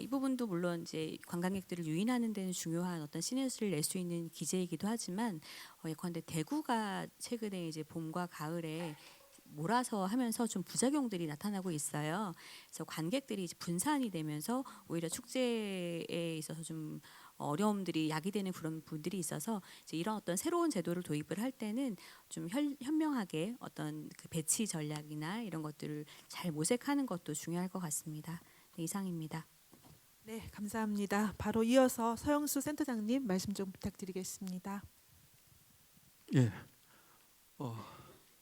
이 부분도 물론 이제 관광객들을 유인하는 데는 중요한 어떤 시너지를 낼 수 있는 기제이기도 하지만 예컨대 대구가 최근에 이제 봄과 가을에 몰아서 하면서 좀 부작용들이 나타나고 있어요. 그래서 관객들이 이제 분산이 되면서 오히려 축제에 있어서 좀 어려움들이 야기되는 그런 분들이 있어서 이제 이런 어떤 새로운 제도를 도입을 할 때는 좀 현명하게 어떤 그 배치 전략이나 이런 것들을 잘 모색하는 것도 중요할 것 같습니다. 네, 이상입니다. 네, 감사합니다. 바로 이어서 서영수 센터장님 말씀 좀 부탁드리겠습니다. 예.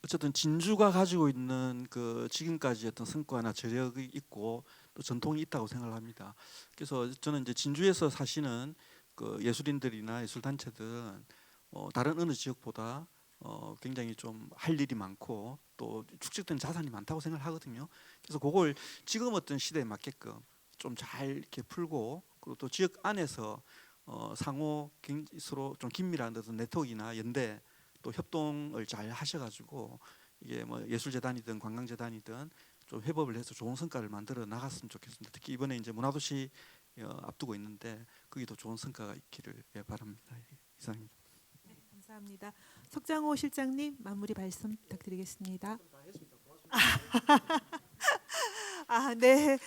어쨌든 진주가 가지고 있는 그 지금까지 어떤 성과나 저력이 있고 또 전통이 있다고 생각을 합니다. 그래서 저는 이제 진주에서 사시는 그 예술인들이나 예술단체들은 다른 어느 지역보다 굉장히 좀 할 일이 많고 또 축적된 자산이 많다고 생각을 하거든요. 그래서 그걸 지금 어떤 시대에 맞게끔 좀 잘 이렇게 풀고 그리고 또 지역 안에서 상호 서로 좀 긴밀한 어떤 네트워크나 연대 또 협동을 잘 하셔가지고 이게 뭐 예술재단이든 관광재단이든 좀 협업을 해서 좋은 성과를 만들어 나갔으면 좋겠습니다. 특히 이번에 이제 문화도시 앞두고 있는데 거기도 좋은 성과가 있기를 바랍니다. 이상입니다. 네, 감사합니다. 석장호 실장님 마무리 말씀 부탁드리겠습니다. 네.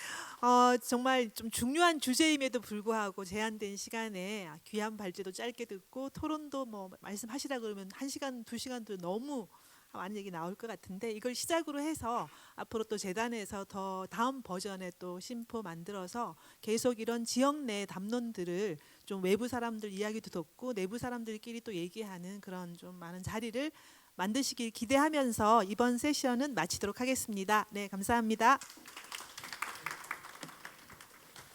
정말 좀 중요한 주제임에도 불구하고 제한된 시간에 귀한 발제도 짧게 듣고 토론도 뭐 말씀하시라 그러면 1시간, 2시간도 너무 많은 얘기 나올 것 같은데 이걸 시작으로 해서 앞으로 또 재단에서 더 다음 버전의 또 심포 만들어서 계속 이런 지역 내 담론들을 좀 외부 사람들 이야기도 듣고 내부 사람들끼리 또 얘기하는 그런 좀 많은 자리를 만드시길 기대하면서 이번 세션은 마치도록 하겠습니다. 네, 감사합니다.